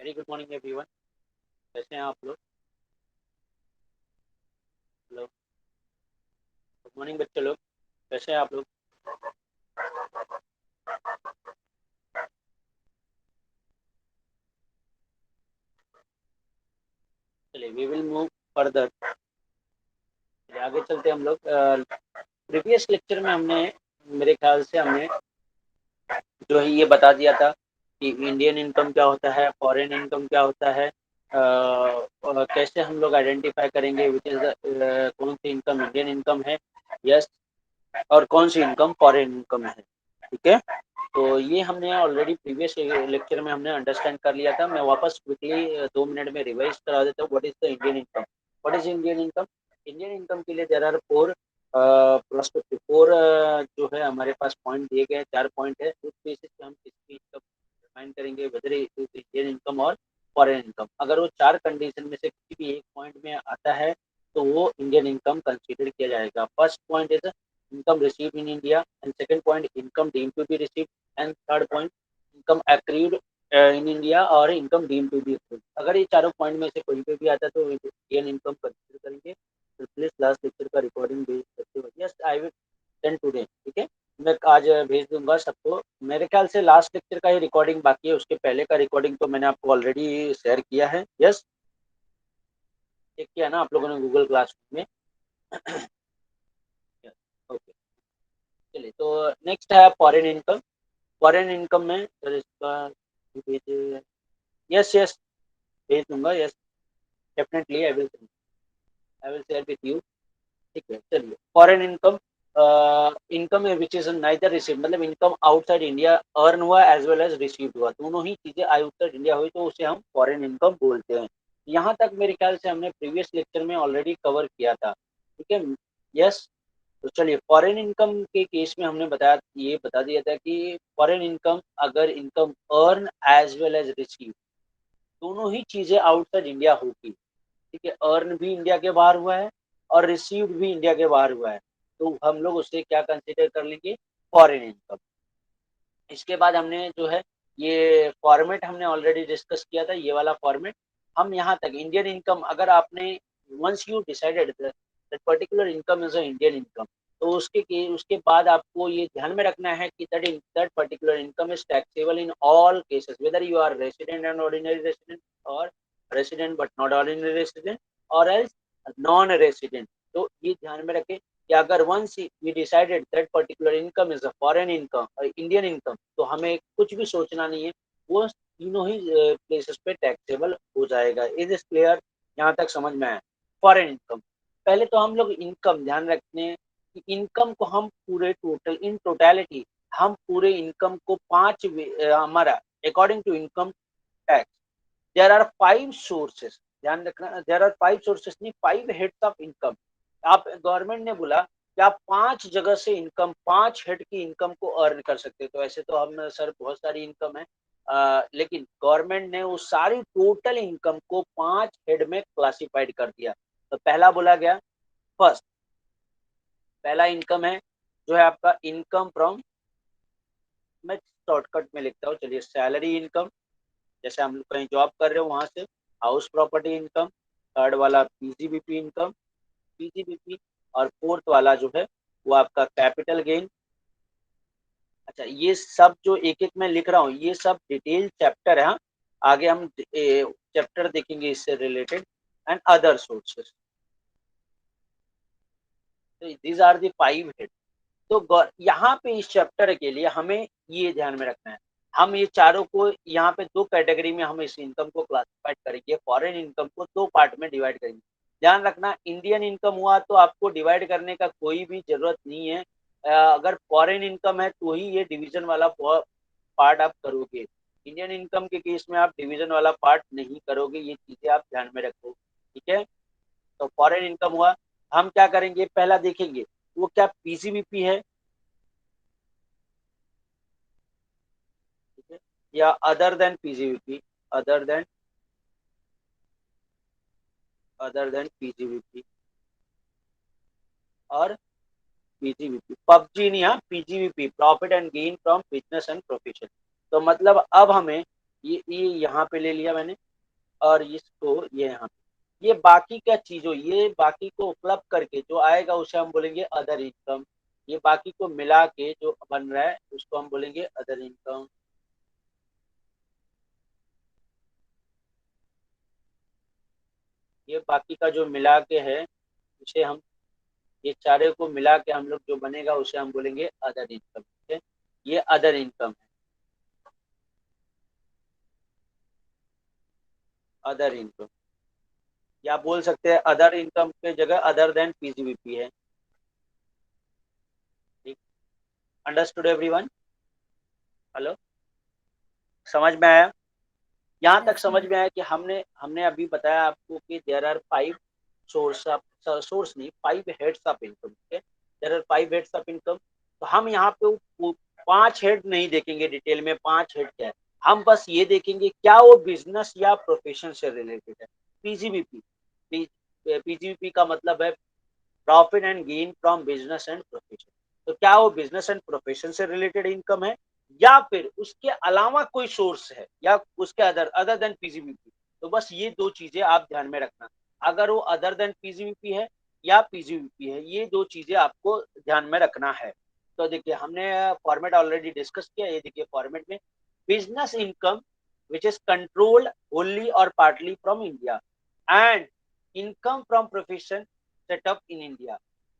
Very good morning everyone. कैसे हैं आप लोग? हेलो, गुड मॉर्निंग बच्चे लोग। कैसे हैं आप लोग? चलिए, वी विल मूव फर्दर। आगे चलते हम लोग। प्रीवियस लेक्चर में हमने, मेरे ख्याल से हमने जो है ये बता दिया था कि इंडियन इनकम क्या होता है, फॉरेन इनकम क्या होता है, और कैसे हम लोग आइडेंटिफाई करेंगे विच इज कौन सी इनकम इंडियन इनकम है, यस, और कौन सी इनकम फॉरेन इनकम है। ठीक है, तो ये हमने ऑलरेडी प्रीवियस लेक्चर में हमने अंडरस्टैंड कर लिया था। मैं वापस क्विकली 2 मिनट में रिवाइज करा देता हूँ। What is the Indian income? What is Indian income? Indian income के लिए देयर आर फोर प्लस 54 जो है हमारे पास पॉइंट दिए गए हैं। 4 पॉइंट है, उस बेसिस पे हम इसकी इनकम डिफाइन करेंगे, वेदर इंडियन इनकम और फॉरेन इनकम। अगर वो 4 कंडीशन में से किसी भी एक पॉइंट में आता है तो वो इंडियन इनकम कंसीडर किया जाएगा। First point is income received in India, and second point income deemed to be received, and third point income accrued in India और income deemed to be accrued। अगर ये चारों पॉइंट में से कोई भी आता है तो इंडियन इनकम कंसीडर करेंगे। तो प्लीज लास्ट लेक्चर का रिकॉर्डिंग भेज सकते हो। Yes, I will send today. ठीक है, मैं आज भेज दूंगा सबको। मेरे ख्याल से लास्ट लेक्चर का ही रिकॉर्डिंग बाकी है, उसके पहले का रिकॉर्डिंग तो मैंने आपको ऑलरेडी शेयर किया है। यस, चेक किया ना आप लोगों ने गूगल क्लासरूम में? ओके, चलिए, तो नेक्स्ट है फॉरेन इनकम। फॉरेन इनकम में सर इसका भेज, यस यस, भेज दूंगा। Yes, definitely I will share with you. ठीक है, चलिए, foreign income, income which is neither receive, मतलब इनकम आउटसाइड इंडिया अर्न हुआ एज वेल एज रिसीव हुआ, दोनों ही चीजें आउटसाइड इंडिया हुई तो उसे हम फॉरेन इनकम बोलते हैं। यहाँ तक मेरे ख्याल से हमने प्रीवियस लेक्चर में ऑलरेडी कवर किया था। ठीक है, यस। तो चलिए, फॉरेन इनकम के केस में हमने बताया, ये बता दिया था कि फॉरेन इनकम, अगर income earn as well as receive, दोनों ही चीजें आउटसाइड इंडिया होगी। ठीक है, अर्न भी इंडिया के बाहर हुआ है और रिसीव्ड भी इंडिया के बाहर हुआ है, तो हम लोग उसे क्या कंसिडर कर लेंगे? Foreign income. इसके बाद हमने जो है ये फॉर्मेट हमने ऑलरेडी डिस्कस किया था, ये वाला फॉर्मेट। हम यहाँ तक इंडियन इनकम, अगर आपने once you decided that particular income is a Indian income, तो उसके बाद आपको ये ध्यान में रखना है कि that particular income is taxable in all cases, whether you are resident and ordinary resident, और resident but not ordinary resident, और एल्स नॉन रेसिडेंट। तो ये ध्यान में रखें कि अगर once we decided that particular income is a foreign income और इंडियन इनकम, तो हमें कुछ भी सोचना नहीं है, वो तीनों ही प्लेसेस पे टैक्सेबल हो जाएगा। Is is clear? यहाँ तक समझ में आया? फॉरेन इनकम, पहले तो हम लोग इनकम ध्यान रखते हैं कि इनकम को हम पूरे टोटल इन टोटलिटी, हम पूरे इनकम को हमारा according to income tax there are 5 sources. ध्यान रखना, देयर आर 5 सोर्सेस, नहीं 5 हेड्स ऑफ इनकम। आप, गवर्नमेंट ने बोला कि आप 5 जगह से इनकम, 5 हेड की इनकम को अर्न कर सकते हो। तो ऐसे तो हम सर बहुत सारी इनकम है, लेकिन गवर्नमेंट ने उस सारी टोटल इनकम को 5 हेड में क्लासिफाइड कर दिया। तो पहला बोला गया, फर्स्ट, पहला इनकम है जो है आपका इनकम फ्रॉम, मैं शॉर्टकट में लिखता हूँ, चलिए, सैलरी इनकम, जैसे हम लोग कहीं जॉब कर रहे हो वहां से। हाउस प्रॉपर्टी इनकम, थर्ड वाला पीजीबीपी इनकम, पीजीबीपी, और फोर्थ वाला जो है वो आपका कैपिटल गेन। अच्छा, ये सब जो एक एक मैं लिख रहा हूँ ये सब डिटेल चैप्टर है, हाँ? आगे हम चैप्टर देखेंगे इससे रिलेटेड, एंड अदर सोर्सेस। तो दीज आर दी 5 हेड। तो यहाँ पे इस चैप्टर के लिए हमें ये ध्यान में रखना है, हम ये चारों को यहाँ पे 2 कैटेगरी में हम इस इनकम को क्लासिफाइड करेंगे। फॉरेन इनकम को 2 पार्ट में डिवाइड करेंगे। ध्यान रखना, इंडियन इनकम हुआ तो आपको डिवाइड करने का कोई भी जरूरत नहीं है। अगर फॉरेन इनकम है तो ही ये डिवीजन वाला पार्ट आप करोगे। इंडियन इनकम के केस में आप डिवीजन वाला पार्ट नहीं करोगे, ये चीजें आप ध्यान में रखो। ठीक है, तो फॉरेन इनकम हुआ, हम क्या करेंगे, पहला देखेंगे वो क्या पीसीबीपी है, ठीक है, या other than PGBP, other than other than PGBP, और पीजीबीपी, पबजी नहीं, हाँ, PGBP, profit and gain from business and profession. तो मतलब अब हमें ये यहाँ पे ले लिया मैंने, और इसको ये यहाँ पे, ये बाकी क्या चीज हो, ये बाकी को क्लब करके जो आएगा उसे हम बोलेंगे अदर इनकम। ये बाकी को मिला के जो बन रहा है उसको हम बोलेंगे अदर इनकम। ये बाकी का जो मिला के है उसे हम, ये चारे को मिला के हम लोग जो बनेगा उसे हम बोलेंगे अदर इनकम। ठीक है, ये अदर इनकम है, अदर इनकम, या बोल सकते हैं अदर इनकम के जगह अदर देन पीजीबीपी है। ठीक, अंडरस्टूड एवरीवन? हेलो, समझ में आया? यहाँ तक यस समझ सर। में आया कि हमने हमने अभी बताया आपको कि there are 5 source of, source नहीं, 5 हेड्स ऑफ इनकम। ठीक है, there are 5 heads of income. तो हम यहाँ पे वो 5 हेड नहीं देखेंगे डिटेल में, 5 हेड क्या है, हम बस ये देखेंगे क्या वो बिजनेस या प्रोफेशन से रिलेटेड है। पीजीबीपी, पीजीबीपी का मतलब है profit and gain from business and profession. तो क्या वो बिजनेस एंड प्रोफेशन से रिलेटेड इनकम है, या फिर उसके अलावा कोई सोर्स है, या उसके अदर अदर देन पीजीबीपी। तो बस ये दो चीजें आप ध्यान में रखना, अगर वो अदर देन पीजीबीपी है या पीजीबीपी है, ये दो चीजें आपको ध्यान में रखना है। तो देखिए हमने फॉर्मेट ऑलरेडी डिस्कस किया, ये देखिए फॉर्मेट में, business income which is controlled wholly और partly from India, and income from profession setup in India.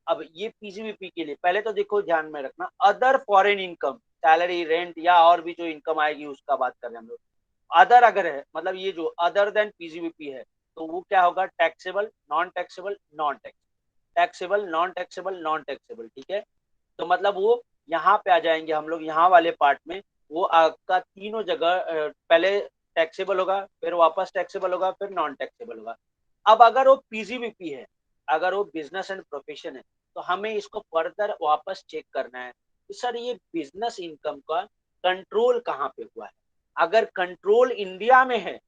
अब ये पीजीबीपी के लिए पहले तो देखो ध्यान में रखना, other foreign income, salary, rent या और भी जो इनकम आएगी उसका बात कर रहे हैं हम लोग। अदर अगर है मतलब ये जो अदर देन पीजीबीपी है, तो वो क्या होगा, taxable, non taxable, non tax, taxable, non taxable, non taxable. ठीक है, तो मतलब वो यहाँ पे आ जाएंगे हम लोग, यहाँ वाले पार्ट में वो आपका तीनों जगह पहले टैक्सेबल होगा, फिर वापस टैक्सेबल होगा, फिर नॉन टैक्सेबल होगा। अब अगर वो पीजीबीपी है, अगर वो बिजनेस एंड प्रोफेशन है, तो हमें इसको फर्दर वापस चेक करना है कि सर ये बिजनेस इनकम का कंट्रोल कहाँ पे हुआ है। अगर कंट्रोल इंडिया में है,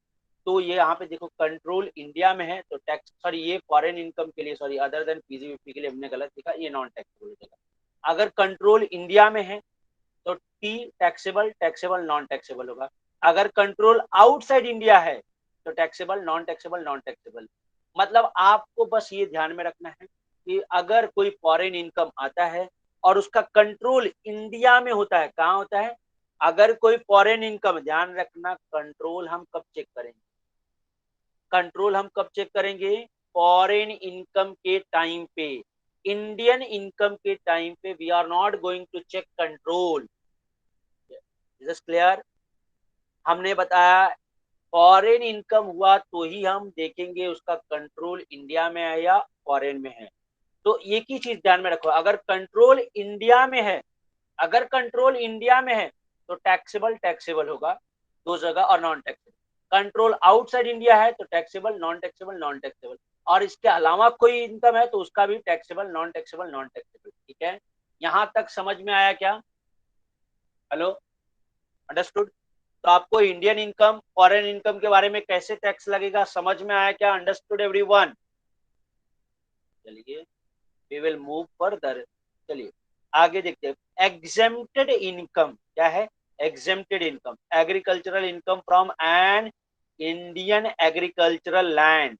तो ये यहाँ पे देखो कंट्रोल इंडिया में है, तो टैक्स, सॉरी ये फॉरेन इनकम के लिए, सॉरी अदर देन पीजीबीपी के लिए हमने गलत लिखा, ये नॉन टैक्सेबल हो जाएगा। अगर कंट्रोल इंडिया में है तो T taxable, taxable, non taxable होगा। अगर कंट्रोल आउटसाइड इंडिया है तो taxable, non taxable, non taxable. मतलब आपको बस ये ध्यान में रखना है कि अगर कोई फॉरेन इनकम आता है और उसका कंट्रोल इंडिया में होता है, कहाँ होता है, अगर कोई फॉरेन इनकम, ध्यान रखना कंट्रोल हम कब चेक करेंगे, कंट्रोल हम कब चेक करेंगे, फॉरेन इनकम के टाइम पे। इंडियन इनकम के टाइम पे we are not going to check control. Is clear? हमने बताया फॉरेन इनकम हुआ तो ही हम देखेंगे उसका कंट्रोल इंडिया में है या फॉरेन में है। तो एक ही चीज ध्यान में रखो, अगर कंट्रोल इंडिया में है, अगर कंट्रोल इंडिया में है तो टैक्सेबल, टैक्सेबल होगा दो जगह, और non taxable. Control outside India है तो taxable, non taxable, non taxable. और इसके अलावा कोई इनकम है तो उसका भी taxable, non taxable, non taxable. ठीक है, यहां तक समझ में आया क्या? Hello, understood? तो आपको इंडियन इनकम, फॉरेन इनकम के बारे में कैसे टैक्स लगेगा समझ में आया क्या? Understood everyone? चलिए, वी विल मूव फर्दर। चलिए आगे देखते हैं। एग्जेम्प्टेड इनकम क्या है? Exempted income, agricultural income from an Indian agricultural land.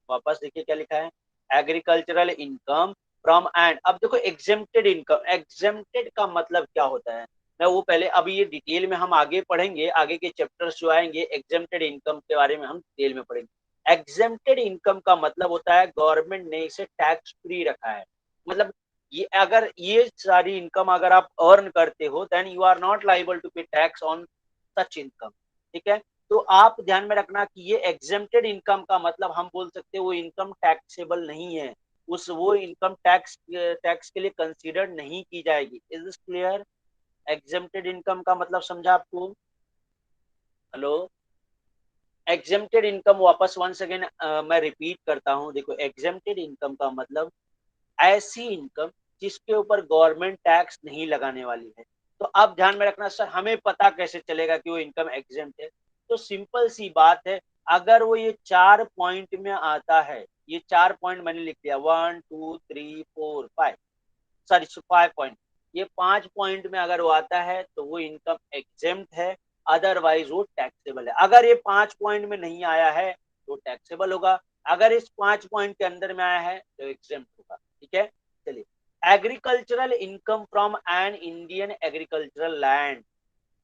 वापस देखिए क्या लिखा है, एग्रीकल्चरल इनकम फ्रॉम एंड। अब देखो एग्जेम्प्टेड इनकम, एग्जेम्प्टेड का मतलब क्या होता है, मैं वो पहले, अभी ये डिटेल में हम आगे पढ़ेंगे, आगे के चैप्टर्स जो आएंगे एग्जेम्प्टेड इनकम के बारे में हम डिटेल में पढ़ेंगे। एग्जेम्प्टेड इनकम का मतलब होता है गवर्नमेंट ने इसे टैक्स फ्री रखा है। मतलब ये, अगर ये सारी इनकम अगर आप अर्न करते हो then you are not liable to pay tax on such income. ठीक है, तो आप ध्यान में रखना कि ये एग्जेम्प्टेड इनकम का मतलब हम बोल सकते हैं वो इनकम टैक्सेबल नहीं है, उस वो इनकम टैक्स टैक्स के लिए कंसीडर नहीं की जाएगी। Is this clear? Exempted income का मतलब समझा आपको? हेलो, एग्जेम्प्टेड इनकम वापस वंस अगेन मैं रिपीट करता हूं, देखो एग्जेम्प्टेड इनकम का मतलब ऐसी इनकम जिसके ऊपर गवर्नमेंट टैक्स नहीं लगाने वाली है। तो अब ध्यान में रखना, सर हमें पता कैसे चलेगा कि वो इनकम एग्जेम्प्ट है? तो सिंपल सी बात है, अगर वो ये 4 पॉइंट में आता है, ये 4 पॉइंट मैंने लिख दिया, 1 2 3 4 5, सॉरी 5 पॉइंट, ये 5 पॉइंट में अगर वो आता है तो वो इनकम एग्जेम्प्ट है। अदरवाइज वो टैक्सेबल है। अगर ये 5 पॉइंट में नहीं आया है तो टैक्सेबल होगा, अगर इस 5 पॉइंट के अंदर में आया है तो एग्जेम्प्ट होगा। ठीक है, चलिए। Agricultural income from an Indian agricultural land,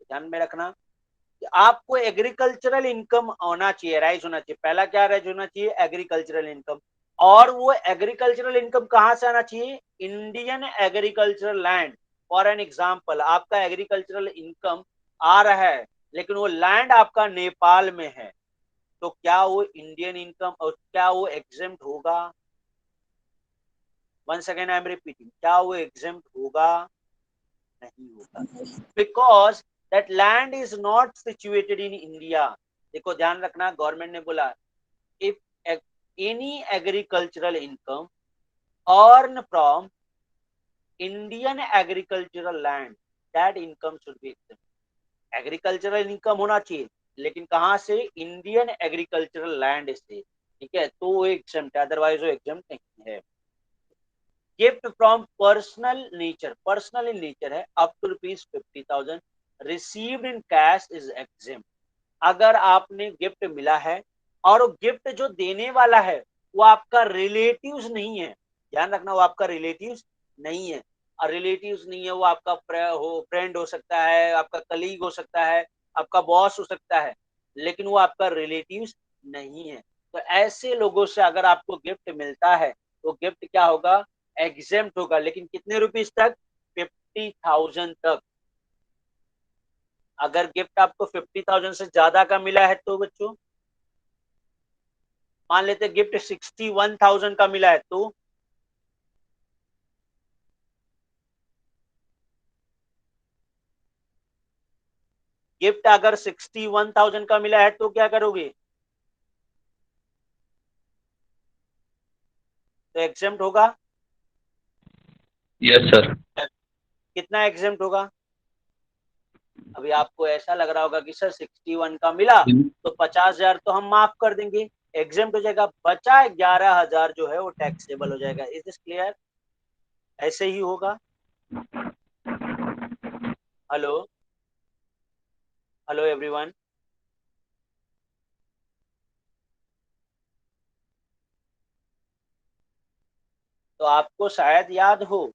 ध्यान में रखना कि आपको एग्रीकल्चरल इनकम होना चाहिए, राइज होना चाहिए। पहला क्या राइज होना चाहिए? Agricultural income. और वो एग्रीकल्चरल इनकम कहां से आना चाहिए? Indian agricultural land. For an example, आपका एग्रीकल्चरल इनकम आ रहा है लेकिन वो लैंड आपका नेपाल में है, तो क्या वो इंडियन इनकम और क्या वो एग्जेम्प्ट होगा? One second, I am repeating, क्या वो एग्जेम्प्ट होगा? नहीं होगा, because that land is not situated in India. देखो ध्यान रखना, गवर्नमेंट ने बोला if any agricultural income earn from Indian agricultural land, that income should be exempt. Agricultural income होना चाहिए लेकिन कहां से? इंडियन एग्रीकल्चरल लैंड से। ठीक है, तो वो एग्जेम्प्ट है, अदरवाइज वो एग्जेम्प्ट नहीं है। Gift from personal in nature है, up to ₹50,000 received in cash is exempt. अगर आपने गिफ्ट मिला है और वो गिफ्ट जो देने वाला है वो आपका रिलेटिव्स नहीं है, ध्यान रखना, वो आपका रिलेटिव्स नहीं है। और रिलेटिव्स नहीं है, वो आपका फ्रेंड हो सकता है, आपका कलीग हो सकता है, आपका बॉस हो सकता है, लेकिन वो आपका रिलेटिव्स नहीं है। तो ऐसे लोगों से अगर आपको गिफ्ट मिलता है तो गिफ्ट क्या होगा? एग्जेम्प्ट होगा, लेकिन कितने रुपीज तक? 50,000 तक। अगर गिफ्ट आपको 50,000 से ज्यादा का मिला है तो बच्चों, मान लेते गिफ्ट 61,000 का मिला है तो गिफ्ट अगर 61,000 का मिला है तो क्या करोगे? तो एग्जेम्प्ट होगा। Yes sir. कितना एग्जेम्प्ट होगा? अभी आपको ऐसा लग रहा होगा कि सर 61 का मिला तो 50,000 तो हम माफ कर देंगे, एग्जेम्प्ट हो जाएगा, बचा 11,000 जो है वो टैक्सेबल हो जाएगा। Is this clear? ऐसे ही होगा। Hello, hello everyone. तो आपको शायद याद हो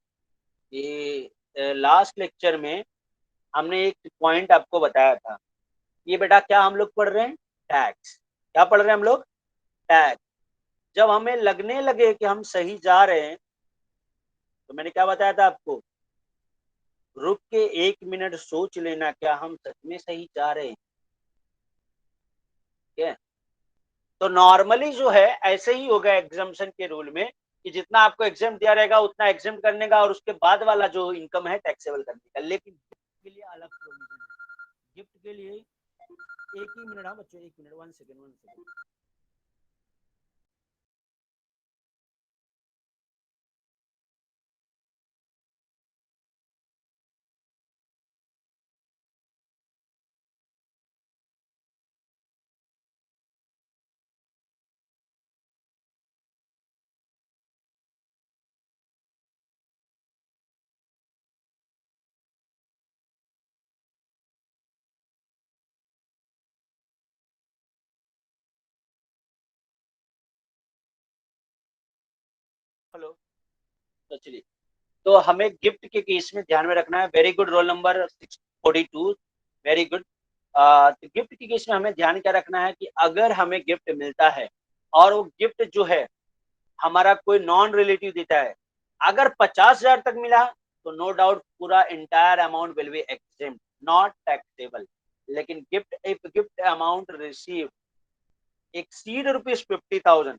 कि लास्ट लेक्चर में हमने एक पॉइंट आपको बताया था। ये बेटा क्या हम लोग पढ़ रहे हैं? टैक्स। क्या पढ़ रहे हैं हम लोग? टैक्स। जब हमें लगने लगे कि हम सही जा रहे हैं तो मैंने क्या बताया था आपको? रुक के 1 मिनट सोच लेना, क्या हम सच में सही जा रहे हैं? ठीक है, तो नॉर्मली जो है ऐसे ही होगा एग्जाम्शन के रूल में कि जितना आपको एग्जाम दिया रहेगा उतना एग्जाम करने का और उसके बाद वाला जो इनकम है टैक्सेबल करने का। लेकिन गिफ्ट के लिए अलग प्रोविजन है। गिफ्ट के लिए 1 ही मिनट, हाँ बच्चों 1 मिनट, 1 सेकेंड 1 सेकेंड। हेलो, तो चलिए, तो हमें गिफ्ट के केस में ध्यान में रखना है। Very good, roll number 642, very good. तो गिफ्ट के केस में हमें ध्यान क्या रखना है कि अगर हमें गिफ्ट मिलता है और वो गिफ्ट जो है हमारा कोई नॉन रिलेटिव देता है, अगर 50,000 तक मिला तो नो डाउट पूरा entire amount will be exempt, not taxable. लेकिन gift, if gift amount receive exceed ₹50,000,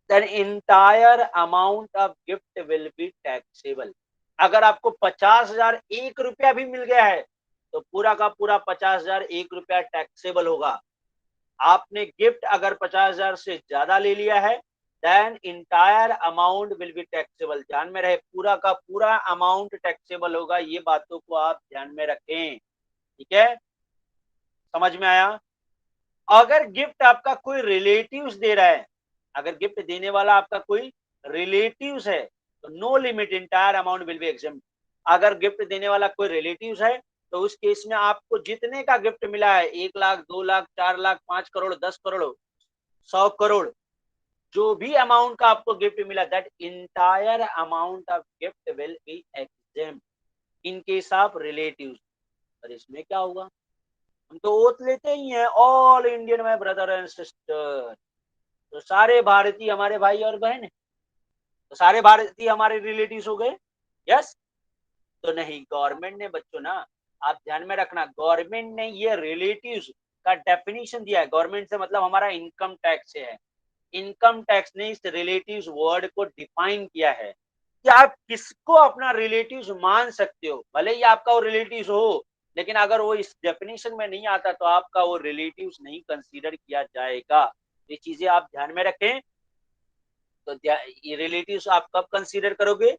then entire amount of gift will be taxable। अगर आपको 50,000 ₹1 भी मिल गया है तो पूरा का पूरा 50,000 ₹1 टैक्सेबल होगा। आपने गिफ्ट अगर 50,000 से ज्यादा ले लिया है then entire amount will be taxable. ध्यान में रहे, पूरा का पूरा अमाउंट टैक्सेबल होगा, ये बातों को आप ध्यान में रखें। ठीक है, समझ में आया? अगर गिफ्ट आपका कोई रिलेटिव्स दे रहा है, अगर गिफ्ट देने वाला आपका कोई रिलेटिव्स है तो no limit, entire amount will be exempt. अगर गिफ्ट देने वाला कोई रिलेटिव्स है तो उस केस में आपको जितने का गिफ्ट मिला है, 1 लाख, 2 लाख, 4 लाख, 5 करोड़, 10 करोड़, 100 करोड़, जो भी अमाउंट का आपको गिफ्ट मिला, that entire amount of gift will be exempt in case of relative. और इसमें क्या होगा, हम तो ओथ लेते ही हैं, all Indian my brother and sister, तो सारे भारतीय हमारे भाई और बहन है, तो सारे भारतीय हमारे रिलेटिव्स हो गए। यस। तो नहीं, गवर्नमेंट ने बच्चों ना, आप ध्यान में रखना, गवर्नमेंट ने ये रिलेटिव्स का डेफिनेशन दिया है। गवर्नमेंट से मतलब हमारा इनकम टैक्स से है। इनकम टैक्स ने इस रिलेटिव्स वर्ड को डिफाइन किया है कि आप किसको अपना रिलेटिव्स मान सकते हो। भले ही आपका वो रिलेटिव्स हो, लेकिन अगर वो इस डेफिनेशन में नहीं आता तो आपका वो रिलेटिव्स नहीं कंसीडर किया जाएगा। ये चीजें आप ध्यान में रखें। तो ये रिलेटिव्स आप कब कंसीडर करोगे,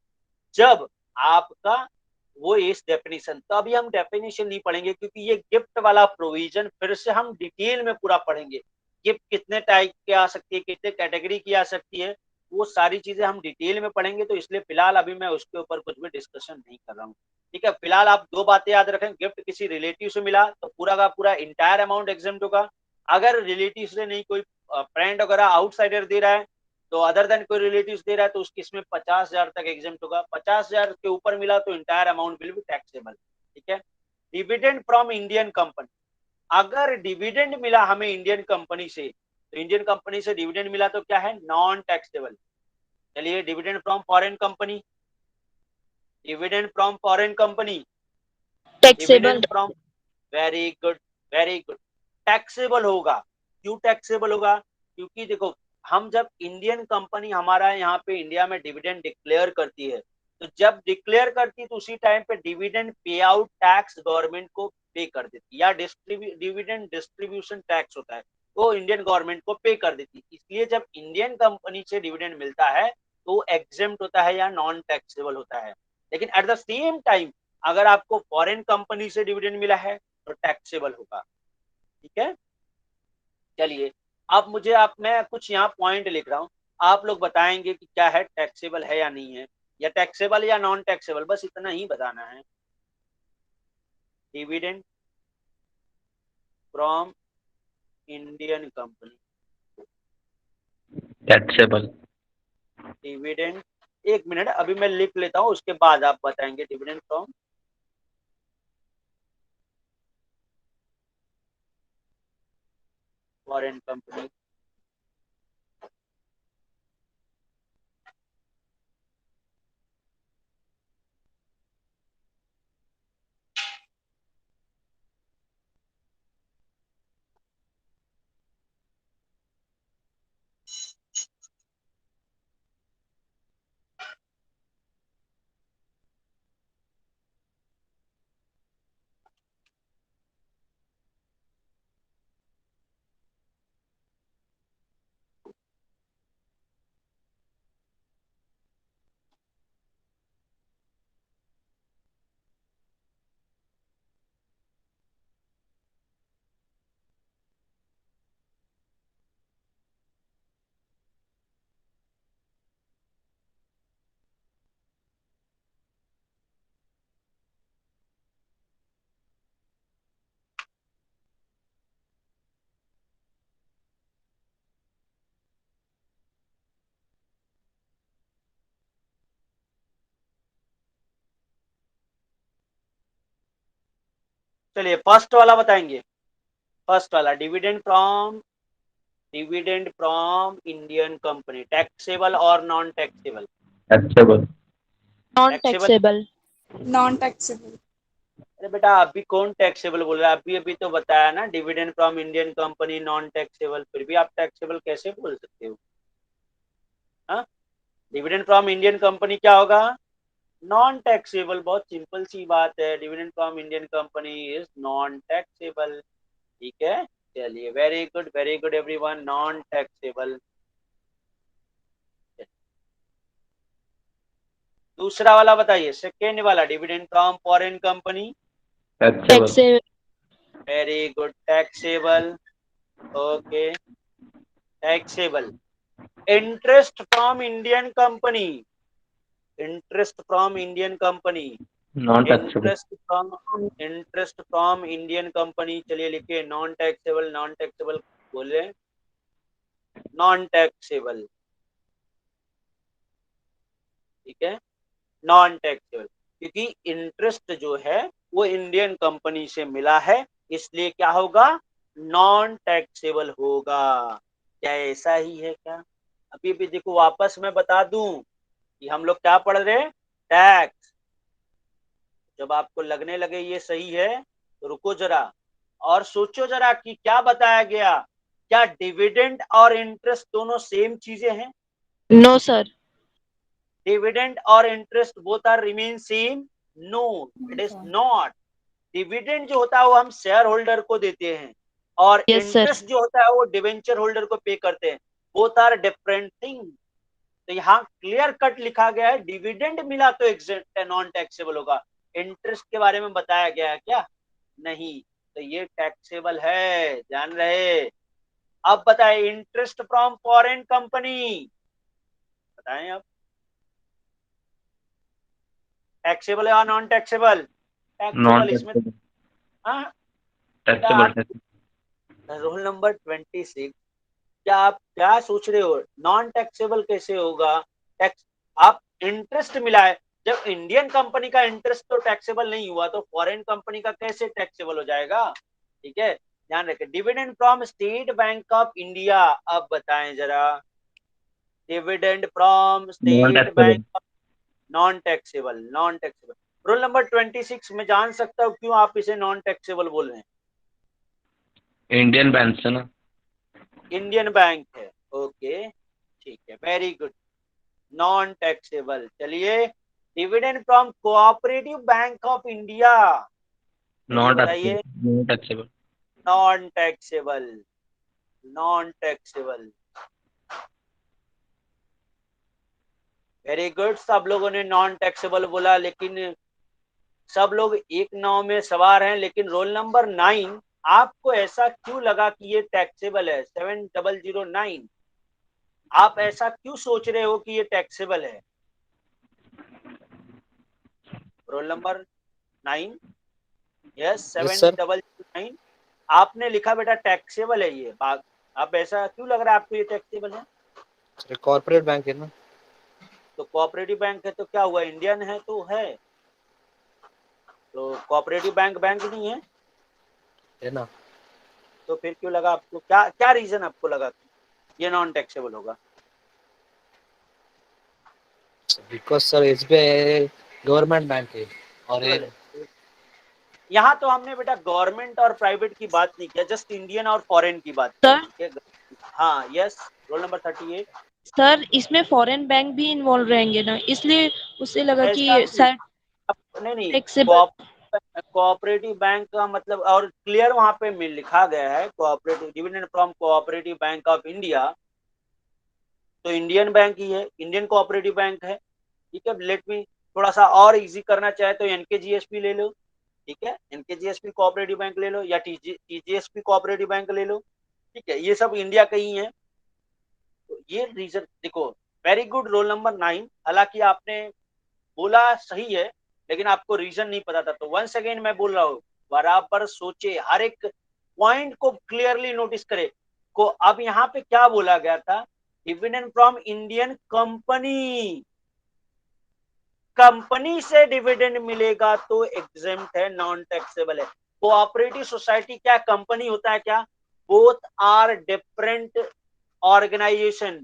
जब आपका वो इस डेफिनेशन। तो अभी हम डेफिनेशन नहीं पढ़ेंगे, क्योंकि ये गिफ्ट वाला प्रोविजन फिर से हम डिटेल में पूरा पढ़ेंगे। गिफ्ट कितने टाइप के आ सकती है, कितने कैटेगरी की आ सकती है, वो सारी चीजें हम डिटेल में पढ़ेंगे। तो इसलिए फिलहाल अभी मैं उसके ऊपर कुछ भी डिस्कशन नहीं कर रहा हूँ। ठीक है, फिलहाल आप दो बातें याद रखें। गिफ्ट किसी रिलेटिव से मिला तो पूरा का पूरा इंटायर अमाउंट एग्जेम्प्ट होगा। अगर रिलेटिव से नहीं, कोई फ्रेंड वगैरह आउटसाइडर दे रहा है, तो अदर देन कोई रिलेटिव दे रहा है, तो उस केस में 50,000 तक एग्जेम्प्ट होगा। 50,000 के ऊपर मिला तो entire amount will be taxable. ठीक है। डिविडेंड फ्रॉम इंडियन कंपनी, अगर डिविडेंड मिला हमें इंडियन कंपनी से, तो इंडियन कंपनी से डिविडेंड मिला तो क्या है, नॉन टैक्सेबल। चलिए, dividend from foreign company, dividend from foreign company, taxable. Dividend from, very good, very good, taxable होगा। क्यों टैक्सेबल होगा, क्योंकि देखो, हम जब इंडियन कंपनी हमारा यहाँ पे इंडिया में डिविडेंड डिक्लेयर करती है, तो जब डिक्लेयर करती है तो उसी टाइम पे dividend pay out tax government को पे कर देती, या डिविडेंड डिस्ट्रीब्यूशन टैक्स होता है, वो इंडियन गवर्नमेंट को पे कर देती। इसलिए जब इंडियन कंपनी से डिविडेंड मिलता है तो एग्जेम्प्ट होता है या नॉन टैक्सेबल होता है। लेकिन एट द सेम टाइम अगर आपको फॉरेन कंपनी से डिविडेंड मिला है तो टैक्सेबल होगा। ठीक है। चलिए, अब मुझे, आप, मैं कुछ यहाँ पॉइंट लिख रहा हूँ, आप लोग बताएंगे कि क्या है, टैक्सेबल है या नहीं है, या टैक्सेबल या नॉन टैक्सेबल, बस इतना ही बताना है। Dividend from Indian company, taxable. Dividend, एक मिनट अभी मैं लिख लेता हूँ, उसके बाद आप बताएंगे। डिविडेंड फ्रॉम फॉरेन कंपनी, चलिए फर्स्ट वाला बताएंगे। फर्स्ट वाला, dividend from Indian company, taxable और non taxable. Taxable. Non taxable. Taxable. Non taxable. अरे बेटा, अभी कौन टैक्सेबल बोल रहा है, अभी अभी तो बताया ना, dividend from Indian company non taxable, फिर भी आप टैक्सेबल कैसे बोल सकते हो। हाँ, डिविडेंड फ्रॉम इंडियन कंपनी क्या होगा, नॉन टैक्सेबल। बहुत सिंपल सी बात है, dividend from Indian company is non taxable. ठीक है। चलिए, very good everyone, non taxable. दूसरा वाला बताइए, सेकेंड वाला, dividend from foreign company, taxable. Taxable. Very good, taxable. Okay, taxable. Interest from Indian company, interest from Indian company, non taxable. Interest from Indian company, चलिए लिखिए non taxable, non taxable बोले, non taxable, ठीक है, non taxable, क्योंकि interest जो है वो Indian company से मिला है, इसलिए क्या होगा, नॉन टैक्सेबल होगा। क्या ऐसा ही है क्या? अभी भी देखो, वापस मैं बता दूं कि हम लोग क्या पढ़ रहे हैं, टैक्स। जब आपको लगने लगे ये सही है तो रुको जरा और सोचो जरा कि क्या बताया गया, क्या डिविडेंड और इंटरेस्ट दोनों सेम चीजें हैं? No, sir. डिविडेंड और interest both are remain same? No, it is not. Dividend जो होता है वो हम शेयर होल्डर को देते हैं, और Yes, sir. इंटरेस्ट जो होता है वो डिवेंचर होल्डर को पे करते हैं। Both are different thing. तो यहाँ क्लियर कट लिखा गया है, डिविडेंड मिला तो एग्जेंट नॉन टैक्सेबल होगा। इंटरेस्ट के बारे में बताया गया है क्या? नहीं। तो ये टैक्सेबल है, ध्यान रहे। अब बताए, इंटरेस्ट फ्रॉम फॉरेन कंपनी, बताएं अब, टैक्सेबल है या नॉन टैक्सेबल? नॉन टैक्सेबल इसमें। टैक्सेबल। हाँ बेटा, टैक्सेबल आप है। रोल नंबर 26, क्या आप क्या सोच रहे हो, नॉन टैक्सेबल कैसे होगा? टैक्स, आप इंटरेस्ट मिला है, जब इंडियन कंपनी का इंटरेस्ट तो टैक्सेबल नहीं हुआ, तो फॉरेन कंपनी का कैसे टैक्सेबल हो जाएगा? ठीक है, ध्यान रखें। Dividend from state bank of India, अब बताएं जरा, dividend from non state taxable. Bank, non taxable, non taxable. Role number 26 में जान सकता हूँ क्यों आप इसे नॉन टैक्सेबल बोल रहे हैं? इंडियन बैंक से ना। इंडियन बैंक है, ओके, ठीक है, वेरी गुड, नॉन टैक्सेबल। चलिए, dividend from cooperative bank of India, चलिए नॉन टैक्सेबल। बताइए, non taxable. Non taxable, non taxable, very good. सब लोगों ने नॉन टैक्सेबल बोला, लेकिन सब लोग एक नाव में सवार हैं, लेकिन रोल नंबर 9, आपको ऐसा क्यों लगा कि ये टैक्सेबल है? 7009, आप ऐसा क्यों सोच रहे हो कि ये टैक्सेबल है? Roll number 9, yes, yes sir. 7009, आपने लिखा बेटा टैक्सेबल है ये बात। अब ऐसा क्यों लग रहा है आपको ये टैक्सेबल है? कॉर्पोरेट बैंक है ना। तो कोऑपरेटिव बैंक है तो क्या हुआ, इंडियन है तो है, तो कोऑपरेटिव बैंक बैंक नहीं है ना। तो फिर क्यों लगा आपको, क्या क्या रीजन आपको लगा कि ये नॉन टैक्सेबल होगा? Because sir SBI government bank है और ये यहाँ तो हमने बेटा गवर्नमेंट और प्राइवेट की बात नहीं किया, जस्ट इंडियन और फॉरेन की बात की, सर, ठीक है? हाँ, यस, रोल नंबर 38। सर इसमें फॉरेन बैंक भी इन्वॉल्व रहेंगे ना, इसलिए उसे लगा ऐसा कि नहीं, शायद नहीं, टैक्सेबल। कोऑपरेटिव बैंक का मतलब, और क्लियर वहां पे मिल लिखा गया है, cooperative, dividend from cooperative bank of India, तो इंडियन बैंक ही है, इंडियन कोऑपरेटिव बैंक है, ठीक है। लेट मी थोड़ा सा और इजी करना चाहे तो एनकेजीएसपी ले लो, ठीक है, एनकेजीएसपी कोऑपरेटिव बैंक ले लो, या टीजीएसपी कोऑपरेटिव बैंक ले लो, ठीक है, ये सब इंडिया का ही है। तो ये रीजन देखो, वेरी गुड रोल नंबर 9, हालांकि आपने बोला सही है, लेकिन आपको रीजन नहीं पता था, तो वंस अगेन मैं बोल रहा हूँ, बराबर सोचे, हर एक पॉइंट को क्लियरली नोटिस करे। को अब यहाँ पे क्या बोला गया था, dividend from Indian company, company से डिविडेंड मिलेगा तो एग्जेम्प्ट है, नॉन टैक्सेबल है। कोऑपरेटिव सोसाइटी क्या कंपनी होता है क्या? बोथ आर डिफरेंट ऑर्गेनाइजेशन,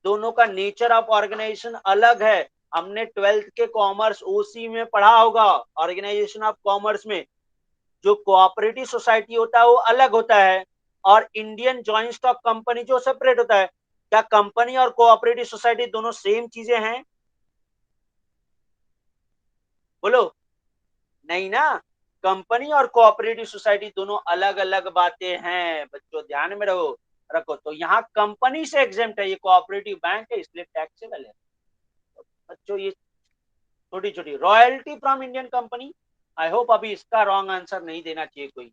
दोनों का नेचर ऑफ ऑर्गेनाइजेशन अलग है। हमने 12th के कॉमर्स ओसी में पढ़ा होगा, ऑर्गेनाइजेशन ऑफ कॉमर्स में, जो कोऑपरेटिव सोसाइटी होता है वो अलग होता है, और इंडियन जॉइंट स्टॉक कंपनी जो सेपरेट होता है। क्या कंपनी और कोऑपरेटिव सोसाइटी दोनों सेम चीजें हैं? बोलो, नहीं ना, कंपनी और कोऑपरेटिव सोसाइटी दोनों अलग अलग बातें हैं, बच्चों ध्यान में रहो, रखो। तो यहाँ कंपनी से एग्जेम्प्ट है, ये कोऑपरेटिव बैंक है, इसलिए टैक्सेबल है। बच्चों ये छोटी छोटी royalty from Indian company, I hope अभी इसका रॉन्ग आंसर नहीं देना चाहिए कोई।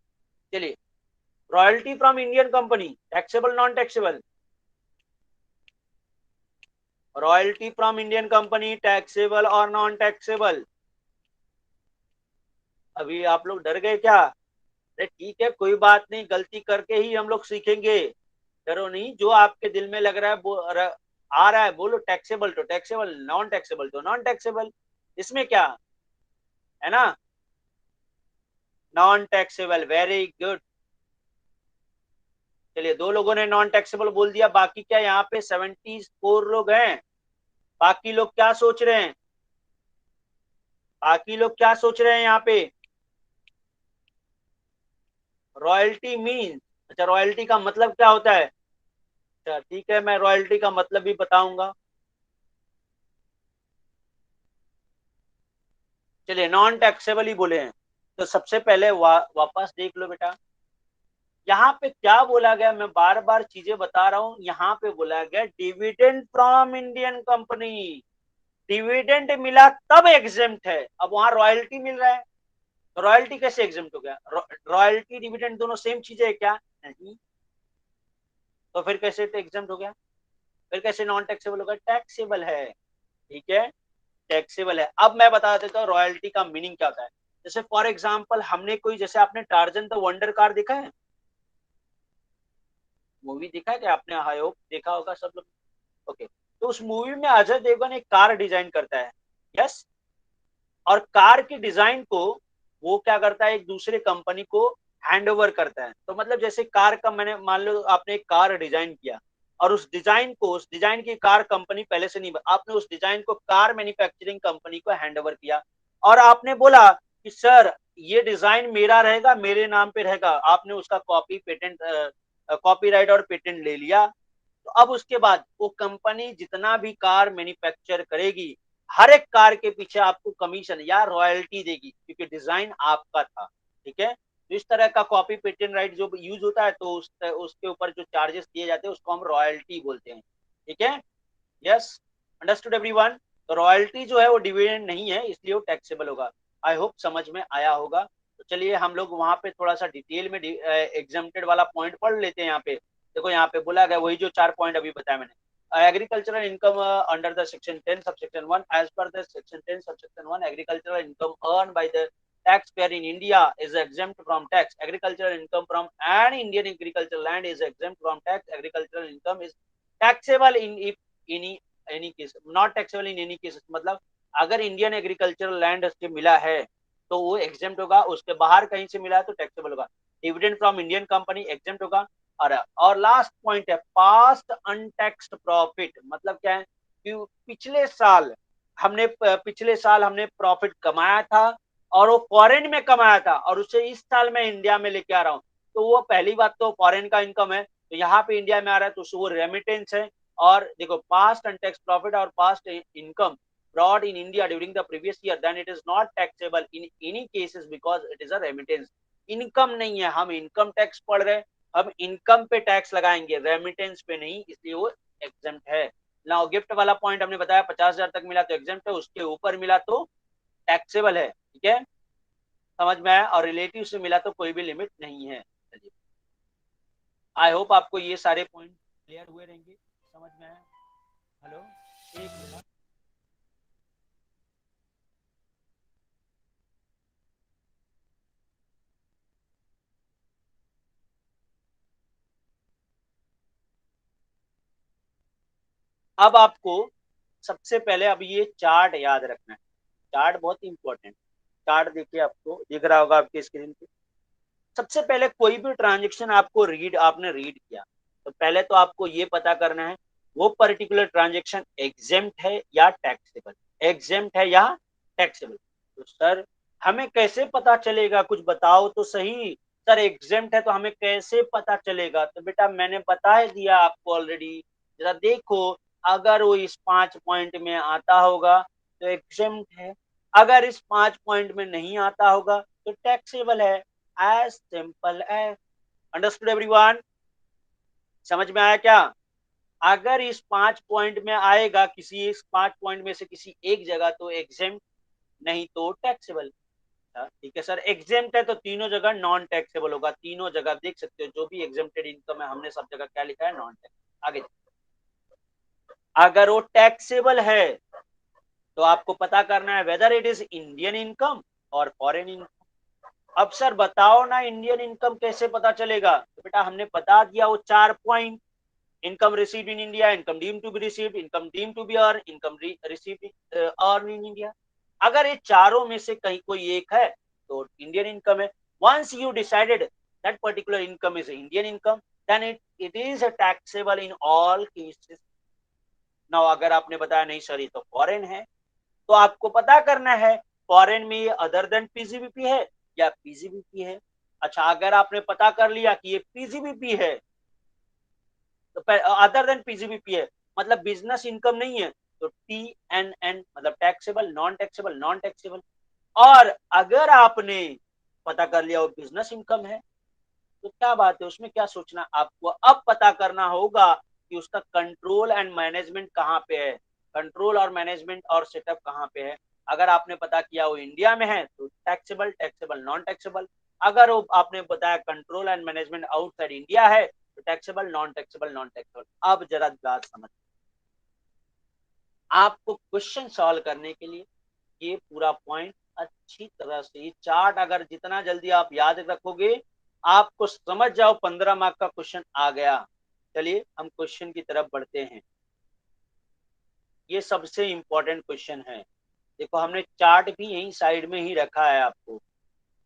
चलिए, royalty from Indian company taxable non taxable? Royalty from Indian company taxable और नॉन टैक्सेबल? अभी आप लोग डर गए क्या? अरे ठीक है, कोई बात नहीं, गलती करके ही हम लोग सीखेंगे। डरो नहीं, जो आपके दिल में लग रहा है वो आ रहा है बोलो, टैक्सेबल तो टैक्सेबल, नॉन टैक्सेबल तो नॉन टैक्सेबल, इसमें क्या है ना? Non taxable, very good. चलिए, 2 लोगों ने नॉन टैक्सेबल बोल दिया, बाकी क्या यहाँ पे 74 लोग हैं। बाकी लोग क्या सोच रहे हैं? बाकी लोग क्या सोच रहे हैं यहाँ पे? रॉयल्टी मीन, अच्छा रॉयल्टी का मतलब क्या होता है? अच्छा ठीक है, मैं रॉयल्टी का मतलब भी बताऊंगा। चलिए, नॉन टैक्सेबल ही बोले हैं, तो सबसे पहले वापस देख लो बेटा, यहाँ पे क्या बोला गया, मैं बार बार चीजें बता रहा हूं। यहाँ पे बोला गया dividend from Indian company, dividend मिला तब एग्जेम्प्ट है। अब वहां रॉयल्टी मिल रहा है, तो रॉयल्टी कैसे एग्जेम्प्ट हो गया? रॉयल्टी डिविडेंड दोनों सेम चीजें है क्या? नहीं। तो फिर कैसे एग्जेम्प्ट हो गया? फिर कैसे नॉन टैक्सेबल होगा? टैक्सेबल है, ठीक है, टैक्सेबल है। अब मैं बता देता हूँ रॉयल्टी का मीनिंग क्या होता है। जैसे फॉर एग्जाम्पल, हमने कोई, जैसे आपने टार्जन द वंडर कार देखा है? मूवी देखा है क्या आपने? आई होप देखा होगा सब लोग। ओके, तो उस मूवी में अजय देवगन एक कार डिजाइन करता है, यस, और कार की डिजाइन को वो क्या करता है, एक दूसरे कंपनी को हैंड ओवर करता है। तो मतलब जैसे कार का, मैंने मान लो आपने एक कार डिजाइन किया, और उस डिजाइन को, उस डिजाइन की कार कंपनी पहले से नहीं, आपने उस डिजाइन को कार मैन्युफैक्चरिंग कंपनी को हैंड ओवर किया, और आपने बोला कि सर ये डिजाइन मेरा रहेगा, मेरे नाम पे रहेगा। आपने उसका कॉपी पेटेंट, कॉपीराइट और पेटेंट ले लिया। तो अब उसके बाद वो कंपनी जितना भी कार मैन्युफैक्चर करेगी, हर एक कार के पीछे आपको कमीशन या रॉयल्टी देगी, क्योंकि डिजाइन आपका था, ठीक है। तो इस तरह का कॉपी पेटेंट राइट जो यूज होता है, तो उसके ऊपर जो चार्जेस दिए जाते हैं उसको हम रॉयल्टी बोलते हैं, ठीक है। Yes, understood everyone? तो रॉयल्टी जो है वो डिविडेंड नहीं है, इसलिए वो टैक्सेबल होगा। आई होप समझ में आया होगा। तो चलिए हम लोग वहां पे थोड़ा सा डिटेल में एग्जेम्प्टेड वाला पॉइंट पढ़ लेते हैं। यहाँ पे देखो, यहाँ पे बोला गया वही जो 4 पॉइंट अभी बताया मैंने। Agricultural income under the section 10 subsection 1, as per the section 10 subsection 1, agricultural income earn by the taxpayer in India is exempt from tax. Agricultural income from an Indian agricultural land is exempt from tax. Agricultural income is taxable in if any case, not taxable in any case। मतलब अगर Indian agricultural land से मिला है तो वो exempt होगा, उसके बाहर कहीं से मिला है तो टैक्सेबल होगा। Dividend from Indian company exempt होगा। और लास्ट पॉइंट है पास्ट अनटैक्स्ड प्रॉफिट। मतलब क्या है कि पिछले साल हमने प्रॉफिट कमाया था, और वो फॉरेन में कमाया था, और उसे इस साल मैं इंडिया में लेके आ रहा हूँ, तो वो पहली बात तो फॉरेन का इनकम है, तो यहाँ पे इंडिया में आ रहा है तो वो रेमिटेंस है। और देखो, पास्ट अनटैक्स प्रॉफिट और past income brought in India during the previous year, then it is not taxable in any cases because it is a remittance। Income नहीं है, हम इनकम टैक्स पढ़ रहे हैं, हम इनकम पे टैक्स लगाएंगे, रेमिटेंस पे नहीं, इसलिए वो एग्जेम्प्ट है। नाउ गिफ्ट वाला पॉइंट हमने बताया, 50,000 तक मिला तो एग्जेम्प्ट है, उसके ऊपर मिला तो टैक्सेबल है, ठीक है, समझ में आया। और रिलेटिव से मिला तो कोई भी लिमिट नहीं है। चलिए, आई होप आपको ये सारे पॉइंट क्लियर हुए रहेंगे, समझ में आया। हेलो, एक मिनट। अब आपको सबसे पहले अब ये चार्ट याद रखना है। चार्ट बहुत इंपॉर्टेंट। चार्ट देखिए, आपको दिख रहा होगा आपकी स्क्रीन पे। सबसे पहले कोई भी ट्रांजेक्शन आपने रीड किया, तो पहले तो आपको ये पता करना है वो पर्टिकुलर ट्रांजेक्शन एग्जेम्प्ट है या टैक्सेबल। एग्जेम्प्ट है या टैक्सेबल। तो सर हमें कैसे पता चलेगा, कुछ बताओ तो सही। सर एग्जेम्प्ट है तो हमें कैसे पता चलेगा? तो बेटा मैंने बता दिया आपको ऑलरेडी, जरा देखो, अगर वो इस 5 पॉइंट में आता होगा तो एग्जेम्प्ट है, अगर इस 5 पॉइंट में नहीं आता होगा तो टैक्सेबल है। As simple as. Understood everyone? समझ में आया क्या? अगर इस 5 पॉइंट में आएगा, किसी इस 5 पॉइंट में से किसी एक जगह, तो एग्जेम्प्ट, नहीं तो टैक्सेबल। ठीक है सर, एग्जेम्प्ट है तो तीनों जगह नॉन टैक्सेबल होगा। तीनों जगह देख सकते हो, जो भी एग्जेम्प्टेड इनकम है हमने सब जगह क्या लिखा है, नॉन टैक्स। आगे अगर वो टैक्सेबल है तो आपको पता करना है whether it is Indian income और फॉरेन इनकम। अब सर बताओ ना इंडियन इनकम कैसे पता चलेगा? तो बेटा हमने बता दिया वो 4 point, income received in India, income deemed to be received, income deemed to be earn, income received earn in India. अगर ये चारों में से कहीं कोई एक है तो इंडियन इनकम है। Once you decided that particular income is Indian income, then it is taxable in all cases. Now अगर आपने बताया नहीं सर ये तो फॉरेन है, तो आपको पता करना है फॉरेन में ये अदर देन पीजीबीपी है या पीजीबीपी है। अच्छा अगर आपने पता कर लिया कि ये पीजीबीपी है, तो अदर देन पीजीबीपी है मतलब बिजनेस इनकम नहीं है, तो TNN मतलब taxable, non taxable, non taxable. और अगर आपने पता कर लिया वो बिजनेस इनकम है, तो क्या बात है उसमें क्या सोचना, आपको अब पता करना होगा कि उसका कंट्रोल एंड मैनेजमेंट कहाँ पे है, कंट्रोल और मैनेजमेंट और सेटअप कहाँ पे है। अगर आपने पता किया वो इंडिया में है तो टैक्सेबल, टैक्सेबल, नॉन टैक्सेबल। अगर वो आपने बताया control and management outside India है तो taxable, non taxable, non taxable. अब जरा बात समझ, आपको क्वेश्चन सॉल्व करने के लिए ये पूरा पॉइंट अच्छी तरह से, ये चार्ट अगर जितना जल्दी आप याद रखोगे, आपको समझ जाओ 15 मार्क का क्वेश्चन आ गया। चलिए हम क्वेश्चन की तरफ बढ़ते हैं। ये सबसे इंपॉर्टेंट क्वेश्चन है। देखो हमने चार्ट भी यही साइड में ही रखा है आपको,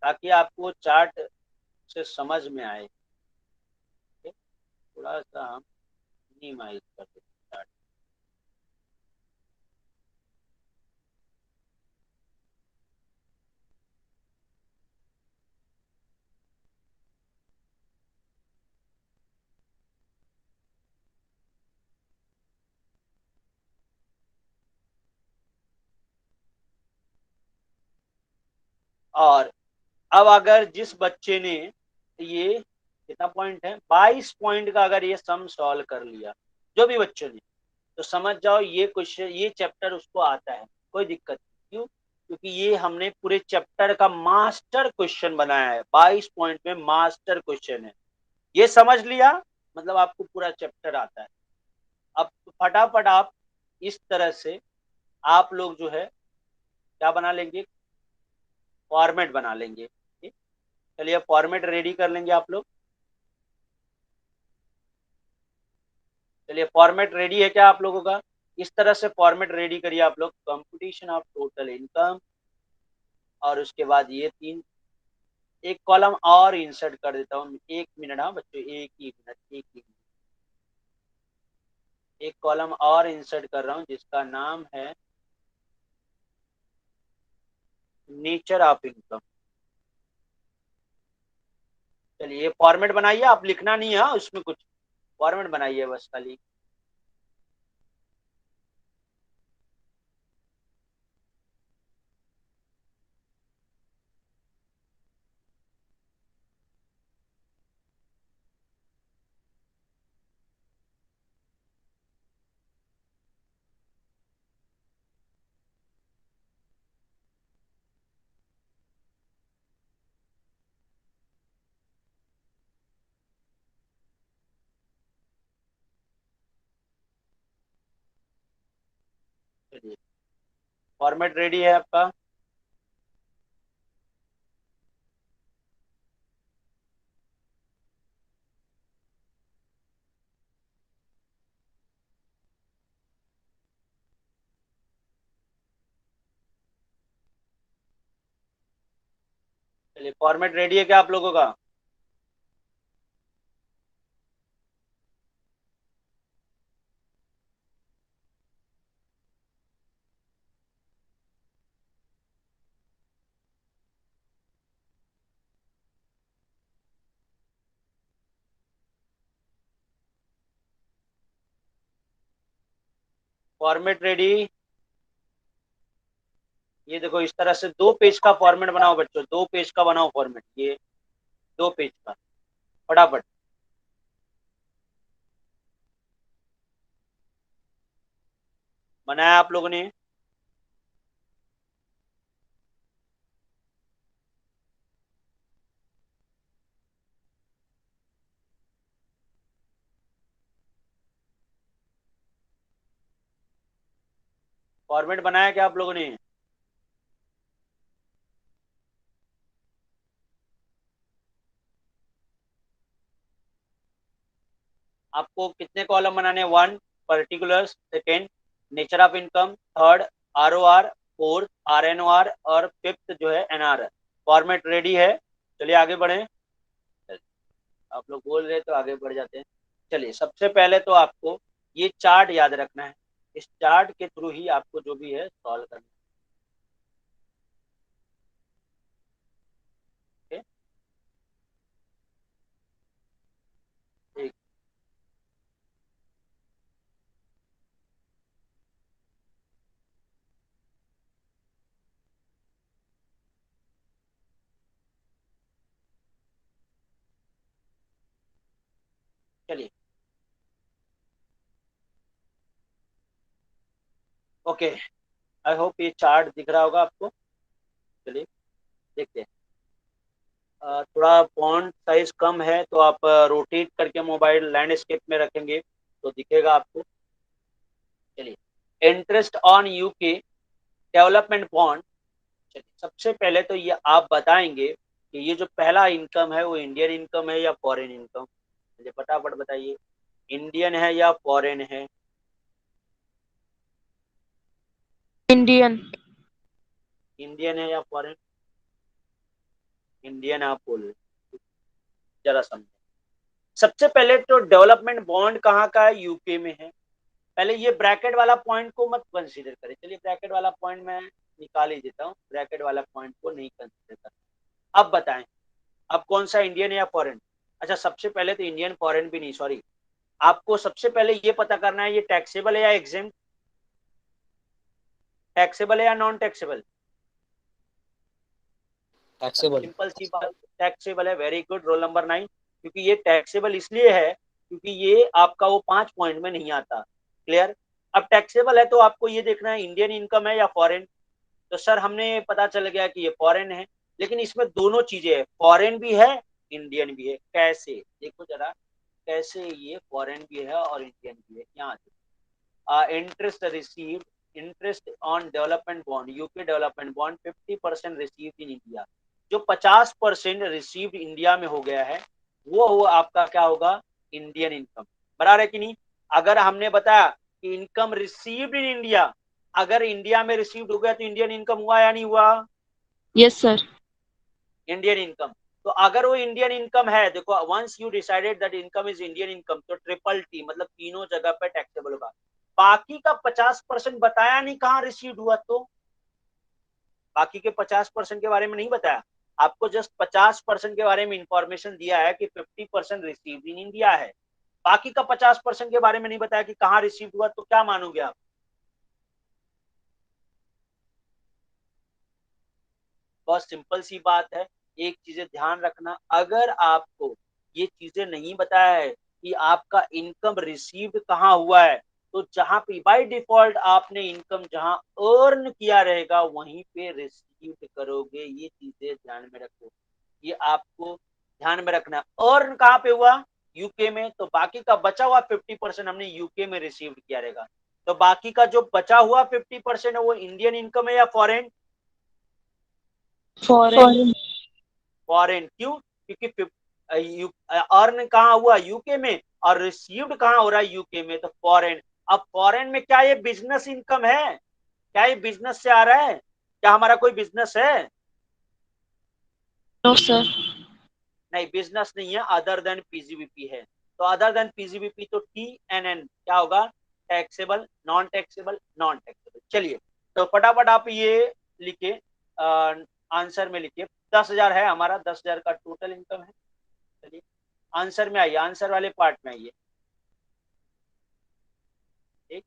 ताकि आपको चार्ट से समझ में आए। थोड़ा सा हम मिनिमाइज कर देते हैं चार्ट। और अब अगर जिस बच्चे ने ये कितना पॉइंट है 22 पॉइंट का अगर ये सम सॉल्व कर लिया, जो भी बच्चों ने, तो समझ जाओ ये क्वेश्चन, ये चैप्टर उसको आता है, कोई दिक्कत नहीं। क्यों? क्योंकि ये हमने पूरे चैप्टर का मास्टर क्वेश्चन बनाया है, 22 पॉइंट में मास्टर क्वेश्चन है। ये समझ लिया मतलब आपको पूरा चैप्टर आता है। अब फटाफट आप इस तरह से आप लोग जो है क्या बना लेंगे, फॉर्मेट बना लेंगे। ठीक? चलिए फॉर्मेट रेडी कर लेंगे आप लोग। चलिए फॉर्मेट रेडी है क्या आप लोगों का? इस तरह से फॉर्मेट रेडी करिए आप लोग, कंप्यूटेशन ऑफ टोटल इनकम, और उसके बाद ये तीन, एक कॉलम और इंसर्ट कर देता हूँ, 1 मिनट। हाँ बच्चों एक ही मिनट, एक ही मिनट। एक कॉलम और इंसर्ट कर रहा हूँ जिसका नाम है नेचर ऑफ इनकम। चलिए फॉर्मेट बनाइए, आप लिखना नहीं है हाँ, उसमें कुछ फॉर्मेट बनाइए बस खाली। चलिए फॉर्मेट रेडी है आपका। चलिए फॉर्मेट रेडी है क्या आप लोगों का? Format ready. ये देखो इस तरह से 2 पेज का फॉर्मेट बनाओ बच्चों, 2 पेज का बनाओ फॉर्मेट, ये 2 पेज का, फटाफट। बनाया आप लोगों ने? फॉर्मेट बनाया क्या आप लोगों ने? आपको कितने कॉलम बनाने हैं? 1 particulars, second nature of income, third ROR, fourth RNOR और फिफ्थ जो है NR। फॉर्मेट रेडी है, चलिए आगे बढ़े। आप लोग बोल रहे तो आगे बढ़ जाते हैं। चलिए सबसे पहले तो आपको ये चार्ट याद रखना है, इस चार्ट के थ्रू ही आपको जो भी है सॉल्व करना है। ठीक, चलिए ओके, आई होप ये चार्ट दिख रहा होगा आपको। चलिए देखते हैं। थोड़ा फॉन्ट साइज कम है तो आप रोटेट करके मोबाइल लैंडस्केप में रखेंगे तो दिखेगा आपको। चलिए interest on UK development bond. चलिए सबसे पहले तो ये आप बताएंगे कि ये जो पहला इनकम है वो इंडियन इनकम है या फॉरेन इनकम? मुझे फटाफट बताइए, इंडियन है या फॉरेन है? इंडियन। इंडियन है या फॉरेन? इंडियन आप बोल रहे, जरा समझे। सबसे पहले तो डेवलपमेंट बॉन्ड कहाँ का है? यूके में है। पहले ये ब्रैकेट वाला पॉइंट को मत कंसीडर करें। चलिए ब्रैकेट वाला पॉइंट मैं निकाल ही देता हूँ, ब्रैकेट वाला पॉइंट को नहीं कंसीडर करना। अब बताएं, अब कौन सा इंडियन है या फॉरेन? अच्छा सबसे पहले तो इंडियन, फॉरेन भी नहीं, सॉरी, आपको सबसे पहले ये पता करना है ये टैक्सेबल है या एग्जेम्प्ट, टैक्सेबल है या नॉन टैक्सेबल? टैक्सेबल। सिंपल सी बात, टैक्सेबल है। Very good, roll number 9। क्योंकि ये टैक्सेबल इसलिए है क्योंकि ये आपका वो 5 पॉइंट में नहीं आता। क्लियर? अब टैक्सेबल है तो आपको ये देखना है इंडियन इनकम है या फॉरेन। तो सर हमने पता चल गया कि ये फॉरेन है, लेकिन इसमें दोनों चीजें है, फॉरेन भी है इंडियन भी है। कैसे? देखो जरा, कैसे ये फॉरेन भी है और इंडियन भी है। यहाँ interest received, interest on development bond, UK development bond 50% received in India. जो 50% रिसीव्ड इंडिया में हो गया है वो आपका क्या होगा? Indian income. बराबर है कि नहीं? अगर हमने बताया कि इनकम रिसीव्ड इन इंडिया, अगर इंडिया में रिसीव्ड हो गया तो इंडियन इनकम हुआ या नहीं हुआ? Yes sir. Indian income. तो अगर वो इंडियन इनकम है, देखो once you decided that income is Indian income, तो ट्रिपल टी मतलब तीनों जगह पे टैक्सेबल होगा। बाकी का 50% बताया नहीं कहाँ रिसीव हुआ, तो बाकी के 50% के बारे में नहीं बताया आपको, जस्ट 50% के बारे में इंफॉर्मेशन दिया है कि 50% रिसीव इन इंडिया है। बाकी का 50% के बारे में नहीं बताया कि कहाँ रिसीव हुआ, तो क्या मानोगे आप? बहुत सिंपल सी बात है। एक चीजें ध्यान रखना, अगर आपको ये चीजें नहीं बताया है कि आपका इनकम रिसीव्ड कहाँ हुआ है, तो जहां पे बाय डिफॉल्ट आपने इनकम जहां अर्न किया रहेगा वहीं पे रिसीव्ड करोगे। ये चीजें ध्यान में रखो, ये आपको ध्यान में रखना। अर्न कहाँ पे हुआ? यूके में, तो बाकी का बचा हुआ 50% हमने यूके में रिसीव किया रहेगा। तो बाकी का जो बचा हुआ 50% है वो इंडियन इनकम है या फॉरेन? फॉरेन। फॉरेन। क्यों? क्योंकि अर्न कहाँ हुआ? यूके में, और रिसीव्ड कहाँ हो रहा है? यूके में, तो फॉरेन। अब फॉरेन में क्या ये बिजनेस इनकम है? क्या ये बिजनेस से आ रहा है? क्या हमारा कोई बिजनेस है? No sir. नहीं, बिजनेस नहीं है, अदर देन पीजीबीपी है। तो अदर देन पीजीबीपी तो TNN क्या होगा? Taxable, non taxable, non taxable. चलिए तो फटाफट आप ये लिखिए, आंसर में लिखिए। 10,000 है हमारा, 10,000 का टोटल इनकम है। चलिए आंसर में आइए, आंसर वाले पार्ट में आइए। ठीक,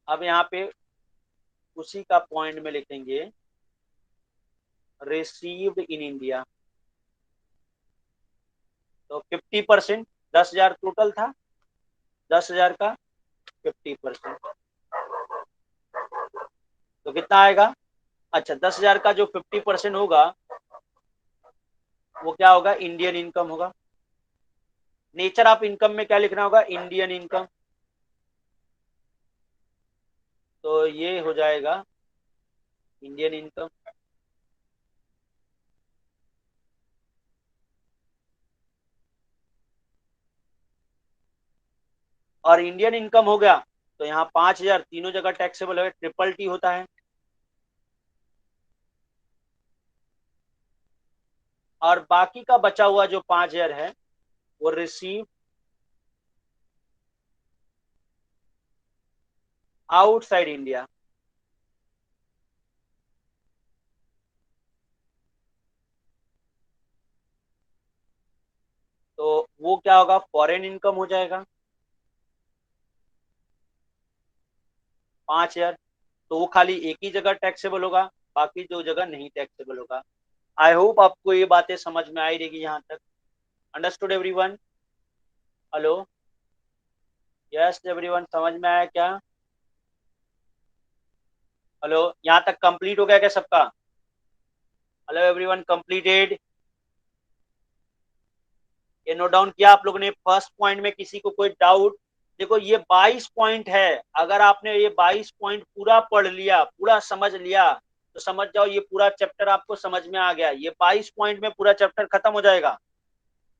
अब यहाँ पे उसी का पॉइंट में लिखेंगे रिसीव्ड इन इंडिया। तो 50%, 10,000 टोटल था, 10,000 का 50%, तो कितना आएगा? अच्छा 10,000 का जो 50% होगा वो क्या होगा? इंडियन इनकम होगा। नेचर ऑफ इनकम में क्या लिखना होगा? Indian income. तो ये हो जाएगा इंडियन इनकम। और इंडियन इनकम हो गया, तो यहाँ 5,000 तीनों जगह टैक्सेबल है, ट्रिपल टी होता है। और बाकी का बचा हुआ जो 5,000 है वो रिसीव आउटसाइड इंडिया। तो वो क्या होगा, फॉरेन इनकम हो जाएगा 5,000। तो वो खाली एक ही जगह टैक्सेबल होगा, बाकी दो जगह नहीं टैक्सेबल होगा। आई होप आपको ये बातें समझ में आई रहेगी यहाँ तक। Understood everyone? Hello, yes everyone, समझ में आया क्या? हेलो, यहाँ तक कंप्लीट हो गया क्या सबका? Hello everyone, completed? ये नोट डाउन किया आप लोगों ने? फर्स्ट पॉइंट में किसी को कोई डाउट? देखो ये 22 पॉइंट है, अगर आपने ये 22 पॉइंट पूरा पढ़ लिया, पूरा समझ लिया, तो समझ जाओ ये पूरा चैप्टर आपको समझ में आ गया। ये 22 पॉइंट में पूरा चैप्टर खत्म हो जाएगा।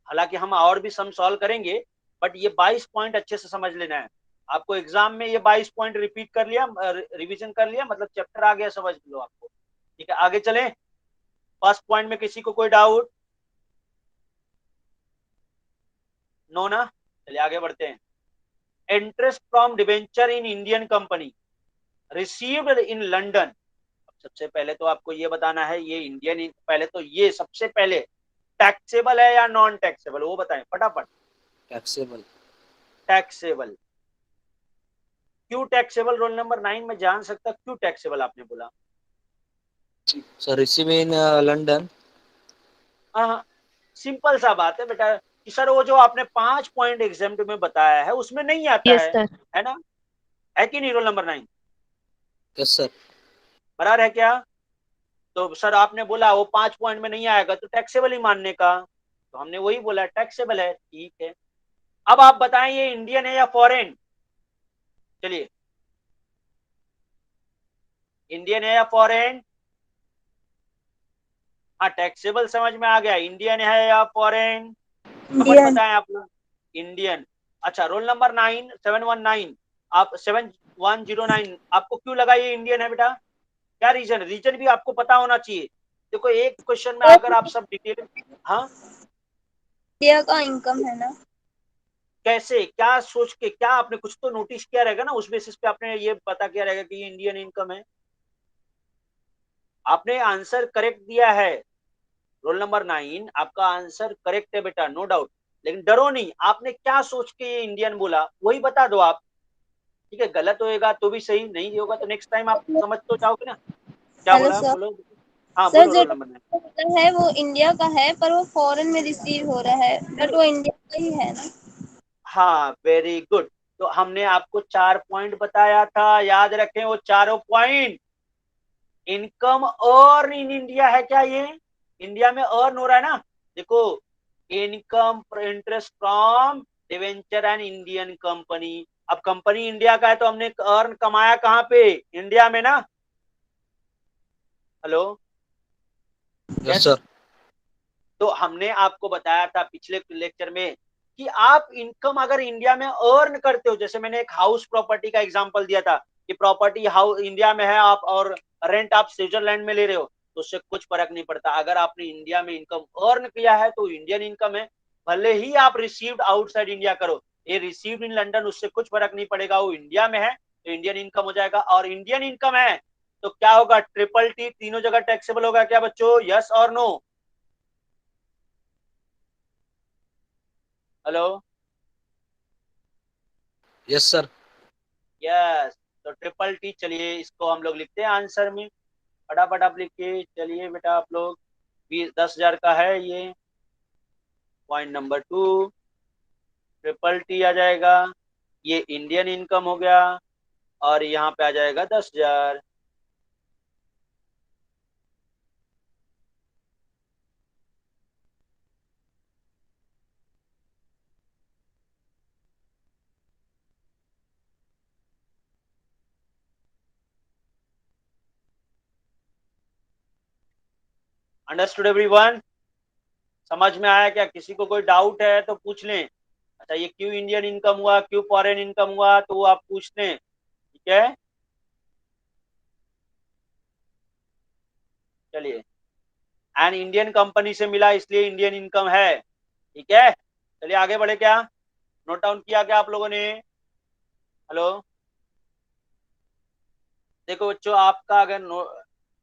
हालांकि हम और भी सम सॉल्व करेंगे, बट ये 22 पॉइंट अच्छे से समझ लेना है आपको। एग्जाम में ये 22 पॉइंट रिपीट कर लिया, रिवीजन कर लिया, मतलब चैप्टर आ गया, समझ लो आपको। ठीक है, आगे चलें। फर्स्ट पॉइंट में किसी को कोई डाउट? नो ना? चलिए आगे बढ़ते हैं। Interest from debenture in Indian company received in London. सबसे पहले तो आपको ये बताना है, ये इंडियन, पहले तो ये सबसे पहले टैक्सेबल है या नॉन टैक्सेबल, वो बताएं फटाफट। टैक्सेबल। टैक्सेबल। क्यों टैक्सेबल? रोल नंबर 9 में जान सकता क्यों टैक्सेबल आपने बोला? Sir receive in London. हाँ, सिंपल सा बात है बेटा कि सर वो जो आपने 5 पॉइंट एग्जाम में बताया है उसमें नहीं आता यस सर। है ना? है कि नहीं रोल नंबर 9? Yes sir. बराबर है क्या? तो सर आपने बोला वो 5 पॉइंट में नहीं आएगा तो टैक्सेबल ही मानने का, तो हमने वही बोला टैक्सेबल है, ठीक है। अब आप बताएं ये इंडियन है या फॉरेन? चलिए, इंडियन है या फॉरेन? हाँ, टैक्सेबल समझ में आ गया, इंडियन है या फॉरेन? फटाफट इंडियन। बताएं आप लोग। इंडियन। अच्छा, रोल नंबर 9 719, आप 7109, आपको क्यों लगा ये इंडियन है बेटा? क्या रीजन? रीजन भी आपको पता होना चाहिए। देखो एक क्वेश्चन में अगर आप सब डिटेल, हाँ इंडिया का इनकम है ना। कैसे, क्या सोच के, क्या आपने कुछ तो नोटिस किया रहेगा ना, उस बेसिस पे आपने ये पता किया रहेगा कि ये इंडियन इनकम है। आपने आंसर करेक्ट दिया है, रोल नंबर 9 आपका आंसर करेक्ट है बेटा, नो डाउट। लेकिन डरो नहीं, आपने क्या सोच के ये इंडियन बोला वही बता दो आप। ठीक है, गलत होएगा तो भी सही, नहीं होगा तो नेक्स्ट टाइम आप समझ तो जाओगे ना। क्या हेलो बोला, सर। बोलो। हाँ सर बोलो, जो रोल नंबर 9। टोटल है वो इंडिया का है, पर वो फॉरेन में रिसीव हो रहा है, बट वो इंडिया का ही है ना। हाँ, वेरी गुड। तो हमने आपको 4 पॉइंट बताया था, याद रखें वो चारों point. Income earn in India है क्या? ये इंडिया में अर्न हो रहा है ना? देखो, income interest from debenture and Indian company. अब कंपनी इंडिया का है तो हमने अर्न कमाया कहाँ पे? इंडिया में ना। Hello, yes yes. सर। तो हमने आपको बताया था पिछले लेक्चर में कि आप इनकम अगर इंडिया में अर्न करते हो, जैसे मैंने एक हाउस प्रॉपर्टी का एग्जांपल दिया था कि प्रॉपर्टी हाउस इंडिया में है आप और रेंट आप स्विट्जरलैंड में ले रहे हो, तो उससे कुछ फर्क नहीं पड़ता। अगर आपने इंडिया में इनकम अर्न किया है तो इंडियन इनकम है, भले ही आप रिसीव्ड आउटसाइड इंडिया करो। ये रिसीव्ड इन लंदन, उससे कुछ फर्क नहीं पड़ेगा, वो इंडिया में है तो इंडियन इनकम हो जाएगा। और इंडियन इनकम है तो क्या होगा, ट्रिपल टी तीनों जगह टैक्सेबल होगा क्या बच्चों? यस और no? Hello, yes sir. Yes. तो ट्रिपल टी, चलिए इसको हम लोग लिखते हैं आंसर में। फटाफट आप लिखिए, चलिए बेटा आप लोग। 10,000 का है ये। पॉइंट नंबर 2 ट्रिपल टी आ जाएगा, ये इंडियन इनकम हो गया, और यहाँ पे आ जाएगा 10,000। Understood everyone? समझ में आया क्या? किसी को कोई डाउट है तो पूछ लें। अच्छा, ये क्यों इंडियन इनकम हुआ, क्यों फॉरेन इनकम हुआ, तो वो आप पूछ लें, ठीक है। चलिए, एंड इंडियन कंपनी से मिला इसलिए इंडियन इनकम है, ठीक है। चलिए आगे बढ़े, क्या नोट डाउन किया क्या आप लोगों ने? हेलो, देखो बच्चों, आपका अगर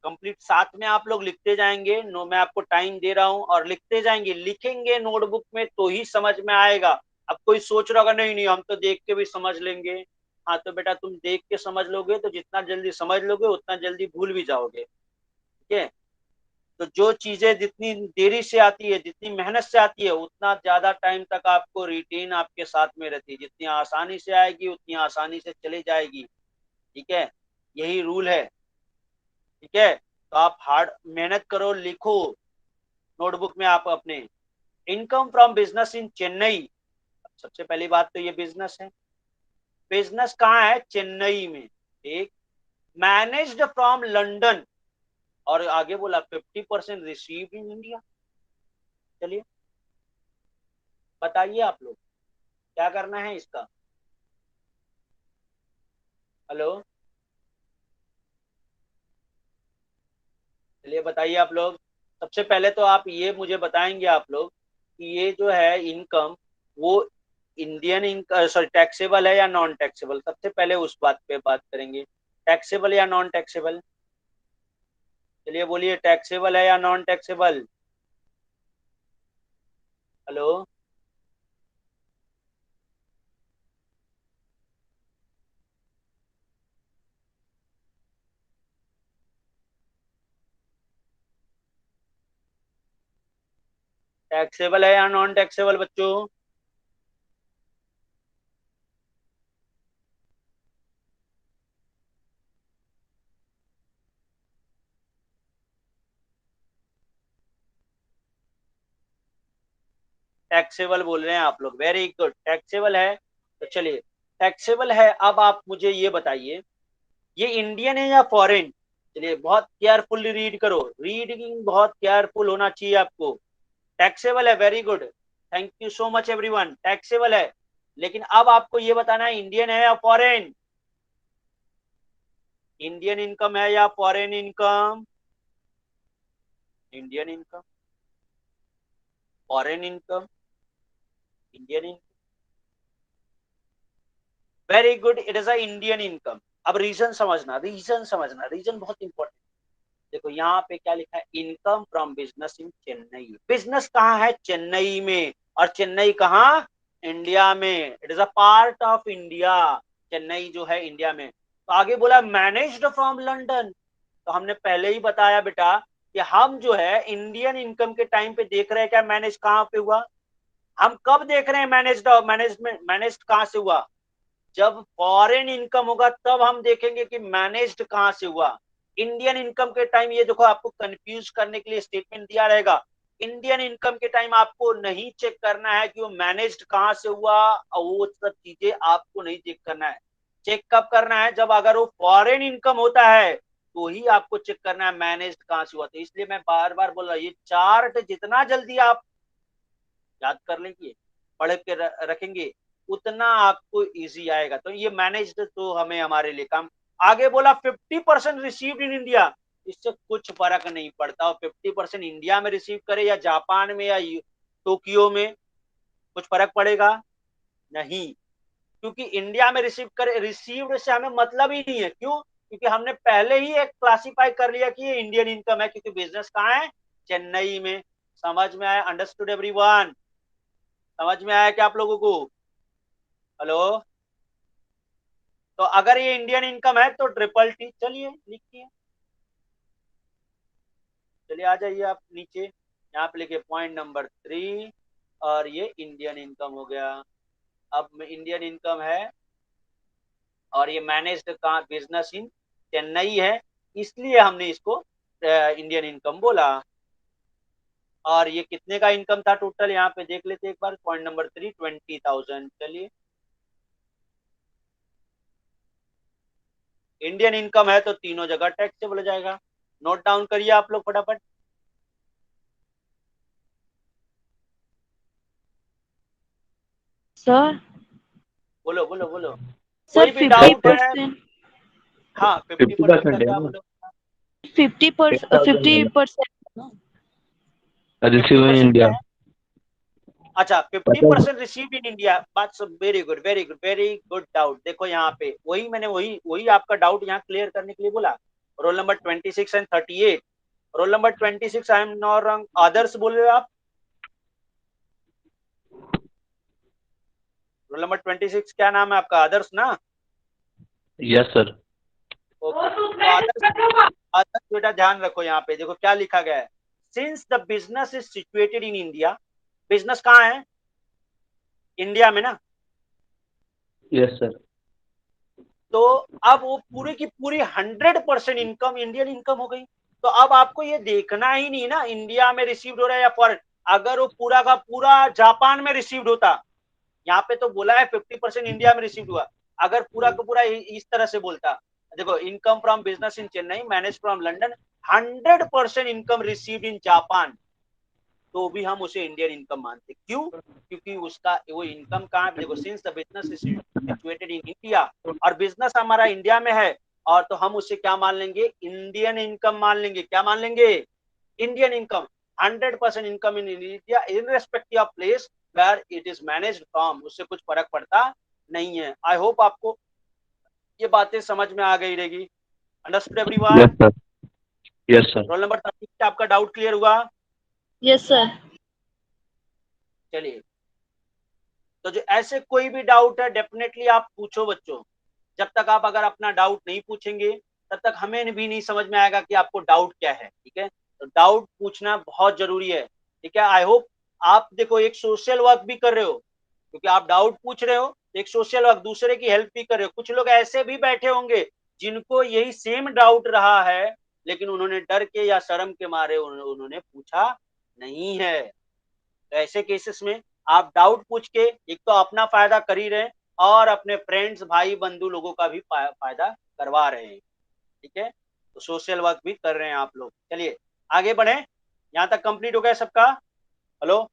कंप्लीट साथ में आप लोग लिखते जाएंगे, मैं आपको टाइम दे रहा हूं और लिखते जाएंगे, लिखेंगे नोटबुक में तो ही समझ में आएगा। अब कोई सोच रहा होगा नहीं नहीं हम तो देख के भी समझ लेंगे, हाँ तो बेटा तुम देख के समझ लोगे तो जितना जल्दी समझ लोगे उतना जल्दी भूल भी जाओगे, ठीक है। तो जो चीजें जितनी देरी से आती है, जितनी मेहनत से आती है, उतना ज्यादा टाइम तक आपको रिटेन आपके साथ में रहती है। जितनी आसानी से आएगी उतनी आसानी से चली जाएगी, ठीक है। यही रूल है, ठीक है। तो आप हार्ड मेहनत करो, लिखो नोटबुक में आप अपने। Income from business in Chennai, सबसे पहली बात तो ये बिजनेस है। बिजनेस कहाँ है? चेन्नई में, ठीक। मैनेज्ड फ्रॉम लंदन, और आगे बोला 50% रिसीव्ड इन इंडिया। चलिए बताइए आप लोग क्या करना है इसका। हेलो, चलिए बताइए आप लोग। सबसे पहले तो आप ये मुझे बताएंगे आप लोग कि ये जो है इनकम, वो इंडियन इनकम सॉरी टैक्सेबल है या नॉन टैक्सेबल। सबसे पहले उस बात पे बात करेंगे, टैक्सेबल या नॉन टैक्सेबल। चलिए बोलिए, टैक्सेबल है या नॉन टैक्सेबल। हेलो, टैक्सेबल है या नॉन टैक्सेबल बच्चों? टैक्सेबल बोल रहे हैं आप लोग, वेरी गुड, टैक्सेबल है। तो चलिए, टैक्सेबल है। अब आप मुझे ये बताइए, ये इंडियन है या फॉरेन? चलिए बहुत केयरफुली रीड करो, रीडिंग बहुत केयरफुल होना चाहिए आपको। टैक्सेबल है, very good, thank you so much everyone, taxable है। लेकिन अब आपको ये बताना है इंडियन है या फॉरेन। इंडियन इनकम है या foreign income? Indian income, foreign income, Indian income, very good, it is a Indian income. अब रीजन समझना, रीजन समझना, रीजन बहुत इंपॉर्टेंट। देखो यहाँ पे क्या लिखा है, income from business in Chennai. Business कहाँ है? चेन्नई में। और चेन्नई कहाँ? इंडिया में, it is a part of India. Chennai जो है इंडिया में। तो आगे बोला मैनेज्ड फ्रॉम लंदन। तो हमने पहले ही बताया बेटा कि हम जो है इंडियन इनकम के टाइम पे देख रहे हैं क्या मैनेज कहाँ पे हुआ। हम कब देख रहे हैं मैनेज्ड, मैनेजमेंट मैनेज्ड कहाँ से हुआ? जब फॉरेन इनकम होगा तब हम देखेंगे कि मैनेज्ड कहां से हुआ। इंडियन इनकम के टाइम, ये देखो आपको कंफ्यूज करने के लिए स्टेटमेंट दिया रहेगा। इंडियन इनकम के टाइम आपको नहीं चेक करना है कि वो मैनेज्ड कहां से हुआ, और वो सब चीजें आपको नहीं चेक करना है। चेक कब करना है? जब अगर वो फॉरेन इनकम होता है तो ही आपको चेक करना है मैनेज्ड कहां से हुआ। तो इसलिए मैं बार बार बोल रहा हूँ, ये चार्ट जितना जल्दी आप याद कर लेंगे, पढ़ के रखेंगे, उतना आपको इजी आएगा। तो ये मैनेज्ड तो हमें हमारे लिए काम। आगे बोला 50% रिसीव्ड इन इंडिया, इससे कुछ फर्क नहीं पड़ता। 50% इंडिया में रिसीव करे या जापान में या टोक्यो में, कुछ फर्क पड़ेगा नहीं। क्योंकि इंडिया में रिसीव करे, रिसीव्ड से हमें मतलब ही नहीं है। क्यों? क्योंकि हमने पहले ही एक क्लासिफाई कर लिया कि ये इंडियन इनकम है, क्योंकि बिजनेस कहाँ है? चेन्नई में। समझ में आया? Understood everyone? समझ में आया क्या आप लोगों को? हेलो, तो अगर ये इंडियन इनकम है तो ट्रिपल टी। चलिए लिखिए, चलिए आ जाइए आप नीचे, यहाँ पे लिखिए पॉइंट नंबर 3, और ये इंडियन इनकम हो गया। अब इंडियन इनकम है और ये मैनेज्ड का बिजनेस इन चेन्नई है, इसलिए हमने इसको इंडियन इनकम बोला। और ये कितने का इनकम था टोटल, यहाँ पे देख लेते एक बार, पॉइंट नंबर 3, 20,000। चलिए, इंडियन इनकम है तो तीनों जगह टैक्सेबल हो जाएगा। नोट डाउन करिए आप लोग फटाफट। सर बोलो बोलो बोलो, सर कोई भी डाउट है? 50%। हाँ 50% का 50% है क्या ना, बोलो? 50%। रिसीव इन 50% क्या इंडिया। है? अच्छा 50% रिसीव इन इंडिया, बात सब very good very good very good doubt. देखो यहाँ पे वही मैंने वही वही आपका डाउट यहाँ क्लियर करने के लिए बोला। Roll number 26 and 38। Roll number 26 I am not wrong, Adarsh बोल रहे हो आप? रोल नंबर 26 क्या नाम है आपका? आदर्श ना? Yes sir. ओके तो आदर्श, आदर्श बेटा ध्यान रखो, यहाँ पे देखो क्या लिखा गया है। Since the business is situated in India, business कहाँ है? इंडिया में ना? Yes sir. तो अब वो पूरे की पूरी 100% इनकम इंडियन इनकम हो गई। तो अब आपको ये देखना ही नहीं ना इंडिया में रिसीव्ड हो रहा है या फॉरेन। अगर वो पूरा का पूरा जापान में रिसीव्ड होता, यहाँ पे तो बोला है 50% इंडिया में रिसीव्ड हुआ, अगर पूरा का पूरा इस तरह से बोलता, देखो income from business in Chennai manage from London, 100% income received in Japan, तो भी हम उसे इंडियन इनकम मानते। क्यों? क्योंकि उसका वो इनकम कहाँ है? देखो since the business is situated in India, और बिजनेस हमारा इंडिया में है, और तो हम उसे क्या मान लेंगे? इंडियन इनकम मान लेंगे। क्या मान लेंगे? Indian income. 100% income in India irrespective of place where it is managed from, उससे कुछ फर्क पड़ता नहीं है। आई होप आपको ये बातें समझ में आ गई रहेगी। Understood yes everyone? Sir. Yes sir. Roll number 30 आपका डाउट क्लियर हुआ? Yes sir. चलिए, तो जो ऐसे कोई भी डाउट है डेफिनेटली आप पूछो बच्चों। जब तक आप अगर अपना डाउट नहीं पूछेंगे तब तक हमें भी नहीं समझ में आएगा कि आपको डाउट क्या है। ठीक है, तो डाउट पूछना बहुत जरूरी है। ठीक है, आई होप आप देखो एक सोशल वर्क भी कर रहे हो, क्योंकि आप डाउट पूछ रहे हो, एक सोशल वर्क, दूसरे की हेल्प भी कर रहे हो। कुछ लोग ऐसे भी बैठे होंगे जिनको यही सेम डाउट रहा है, लेकिन उन्होंने डर के या शर्म के मारे उन्होंने पूछा नहीं है। तो ऐसे केसेस में आप डाउट पूछ के एक तो अपना फायदा कर ही रहे हैं, और अपने फ्रेंड्स भाई बंधु लोगों का भी फायदा करवा रहे हैं। ठीक है, तो सोशल वर्क भी कर रहे हैं आप लोग। चलिए आगे बढ़े, यहाँ तक कंप्लीट हो गया सबका? हेलो,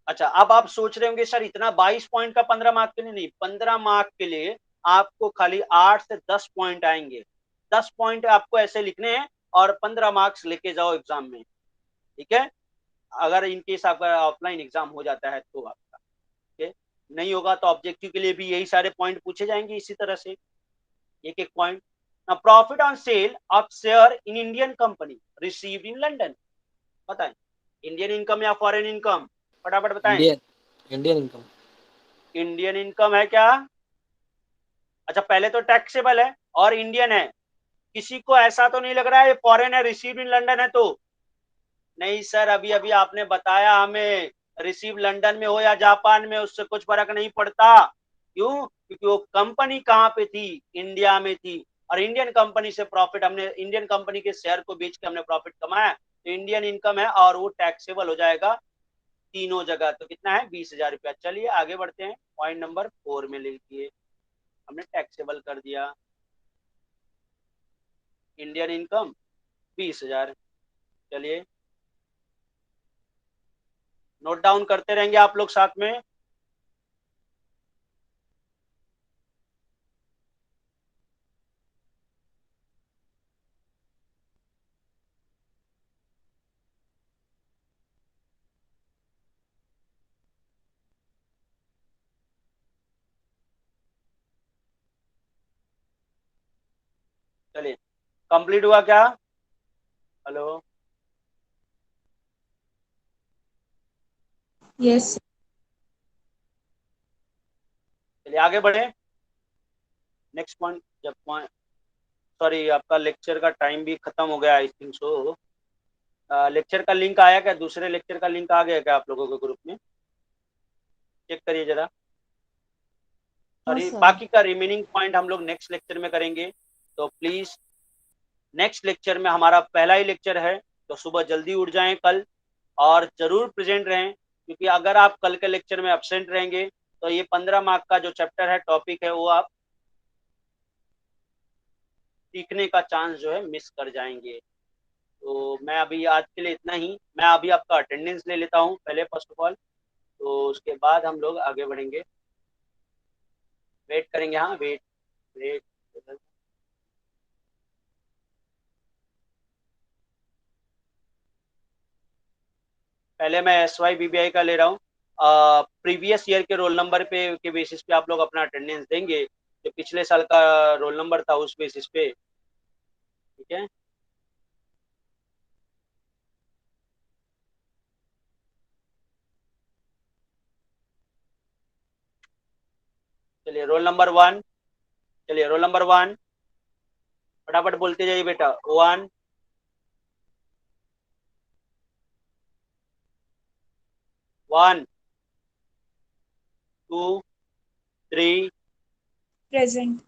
अच्छा अब आप सोच रहे होंगे सर इतना 22 पॉइंट का 15 मार्क के लिए? नहीं, 15 मार्क के लिए आपको खाली 8 से 10 पॉइंट आएंगे। 10 पॉइंट आपको ऐसे लिखने हैं और 15 मार्क्स लेके जाओ एग्जाम में। ठीक है, अगर इनकेस आपका ऑफलाइन एग्जाम हो जाता है तो आपका, ठीक है, नहीं होगा तो ऑब्जेक्टिव के लिए भी यही सारे पॉइंट पूछे जाएंगे इसी तरह से, एक एक point. Profit on sale of share in Indian company received in London, बताएं इंडियन इनकम या फॉरेन इनकम? फटाफट बताएं। Indian Indian income. Indian income है क्या? अच्छा पहले तो टैक्सेबल है और इंडियन है, किसी को ऐसा तो नहीं लग रहा है ये फॉरेन है, रिसीव्ड इन लंदन है? तो नहीं सर, अभी अभी आपने बताया हमें रिसीव लंदन में हो या जापान में उससे कुछ फर्क नहीं पड़ता। क्यों? क्योंकि वो कंपनी कहाँ पे थी? इंडिया में थी, और इंडियन कंपनी से प्रॉफिट, हमने इंडियन कंपनी के शेयर को बेच के हमने प्रॉफिट कमाया, तो इंडियन इनकम है और वो टैक्सेबल हो जाएगा तीनों जगह। तो कितना है? 20,000 रुपया। चलिए आगे बढ़ते हैं, पॉइंट नंबर 4 में लिखिए, हमने टैक्सेबल कर दिया इंडियन इनकम 20,000। चलिए नोट डाउन करते रहेंगे आप लोग साथ में। चलिए कंप्लीट हुआ क्या? Hello, yes. चलिए आगे बढ़े। नेक्स्ट पॉइंट, जब पॉइंट, सॉरी आपका लेक्चर का टाइम भी खत्म हो गया आई थिंक सो। लेक्चर का लिंक आया क्या? दूसरे लेक्चर का लिंक आ गया क्या आप लोगों के ग्रुप में? चेक करिए जरा। सॉरी, बाकी का रिमेनिंग पॉइंट हम लोग नेक्स्ट लेक्चर में करेंगे, तो प्लीज नेक्स्ट लेक्चर में, हमारा पहला ही लेक्चर है, तो सुबह जल्दी उठ जाएं कल, और जरूर प्रेजेंट रहें, क्योंकि अगर आप कल के लेक्चर में एब्सेंट रहेंगे तो ये 15 मार्क का जो चैप्टर है, टॉपिक है, वो आप सीखने का चांस जो है मिस कर जाएंगे। तो मैं अभी आज के लिए इतना ही, मैं अभी आपका अटेंडेंस ले लेता हूँ पहले फर्स्ट ऑफ ऑल। तो उसके बाद हम लोग आगे बढ़ेंगे, वेट करेंगे। हाँ, वेट वेट। पहले मैं SY BBI का ले रहा हूँ। प्रीवियस ईयर के रोल नंबर पे के बेसिस पे आप लोग अपना अटेंडेंस देंगे, जो पिछले साल का रोल नंबर था उस बेसिस पे, ठीक है। चलिए रोल नंबर 1, चलिए रोल नंबर 1 फटाफट बोलते जाइए बेटा। 1, 1, 2, 3। प्रेजेंट।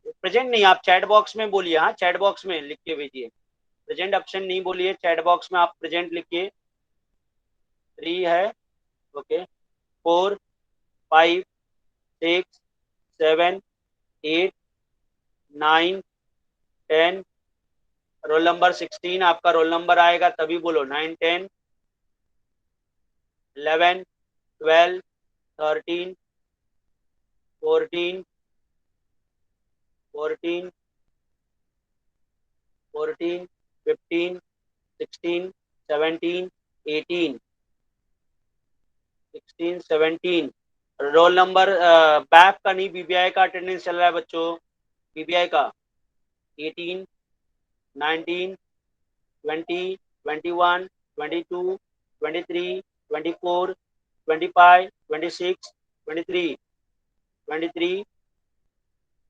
प्रेजेंट नहीं, आप चैट बॉक्स में बोलिए। हाँ, चैट बॉक्स में लिख के भेजिए, प्रेजेंट ऑप्शन नहीं बोलिए, चैट बॉक्स में आप प्रेजेंट लिखिए। 3 है, ओके। 4, 5, 6, 7, 8, 9, 10। रोल नंबर 16 आपका रोल नंबर आएगा तभी बोलो। 9, 10, 11, 12, 13, 14, 14, 14, 15, 16, 17, 18, 16, 17। रोल नंबर बैफ का नहीं, BBI का अटेंडेंस चल रहा है बच्चों, BBI का। 18, 19, 20, 21, 22, 23, 24, 25, 26, 23, 23,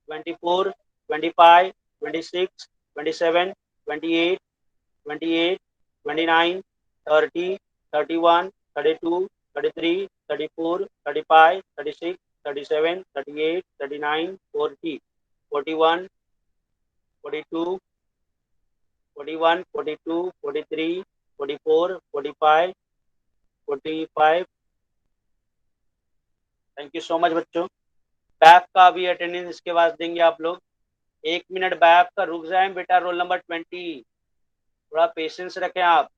24, 25, 26, 27, 28, 28, 29, 30, 31, 32, 33, 34, 35, 36, 37, 38, 39, 40, 41, 42, 41, 42, 43, 44, 45, 45। थैंक यू सो मच बच्चों। बैफ का भी अटेंडेंस इसके बाद देंगे आप लोग। 1 मिनट बैफ का रुक जाए बेटा। रोल नंबर 20, थोड़ा पेशेंस रखें आप।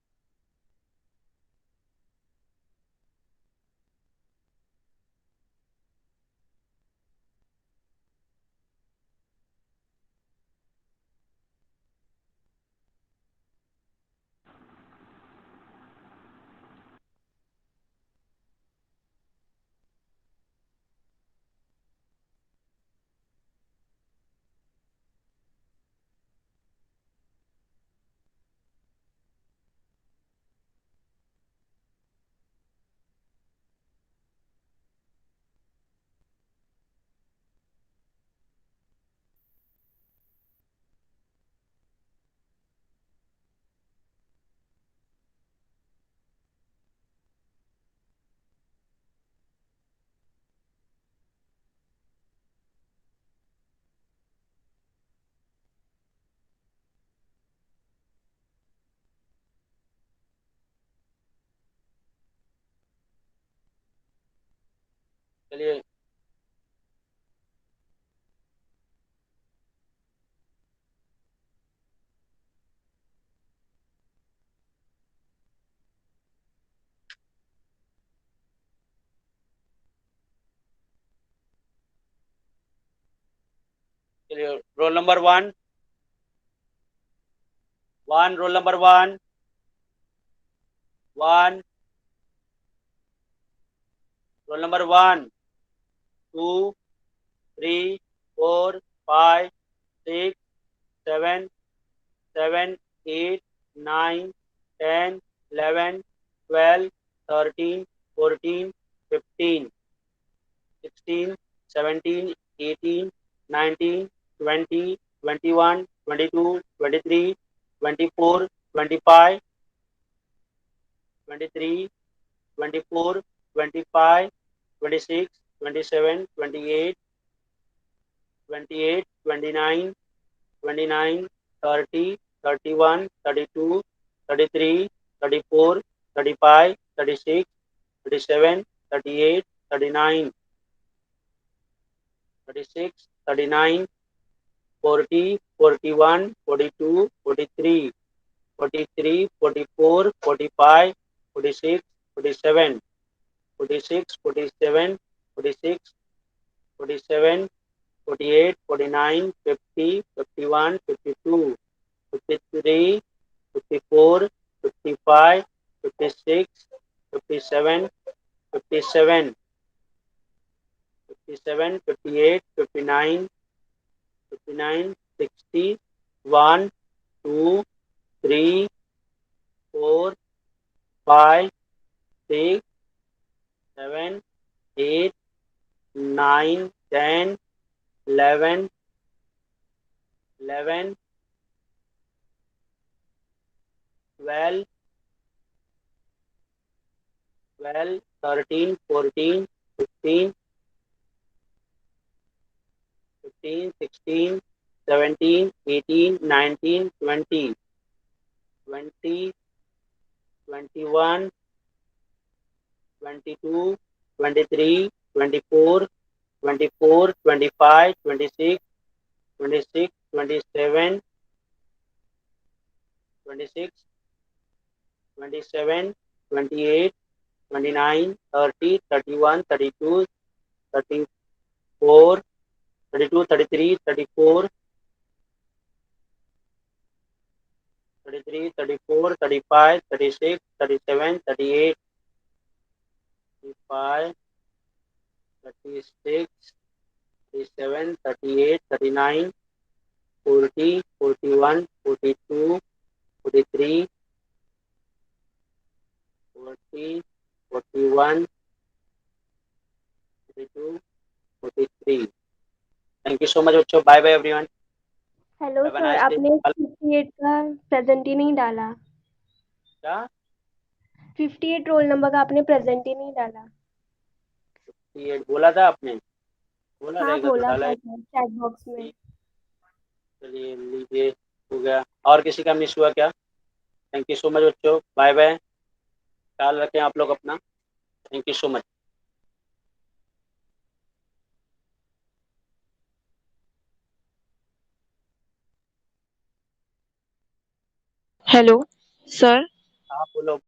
चलिए चलिए roll number 1, roll number 1, 1, roll number 1, 2, 3, 4, 5, 6, 7, 7, 8, 9, 10, 11, 12, 13, 14, 15, 16, 17, 18, 19, 20, 21, 22, 23, 24, 25, 23, 24, 25, 26, 27, 28, 28, 29, 29, 30, 31, 32, 33, 34, 35, 36, 37, 38, 39, 36, 39, 40, 41, 42, 43, 43, 44, 45, 46, 47, 46, 47, 46, 47, 48, 49, 50, 51, 52, 53, 54, 55, 56, 57, 57, 57, 58, 59, 59, 60, 1, 2, 3, 4, 5, 6, 7, 8, 9, 10, 11, 11, 12, 12, 13, 14, 15, 15, 16, 17, 18, 19, 20, 20, 21, 22, 23, 24, 24, 25, 26, 26, 27, 26, 27, 28, 29, 30, 31, 32, 34, 32, 33, 34, 33, 34, 35, 36, 37, 38, 35, 36, 37, 38, 39, 40, 41, 42, 43, 40, 41, 42, 43. Thank you so much बच्चों. Bye bye everyone. Hello Have a sir, nice day. आपने 58 का प्रेजेंट ही नहीं डाला। क्या 58 रोल नंबर का आपने प्रेजेंट ही नहीं डाला। ये बोला था आपने? बोला हाँ, रहेगा तो बोला डाला था है। सर चैट बॉक्स में। ठीक, चलिए लीजिए, हो गया। और किसी का मिस हुआ क्या? थैंक यू सो मच बच्चों, बाय बाय, ख्याल रखें आप लोग अपना। Thank you so much. Hello sir. आप बोलो।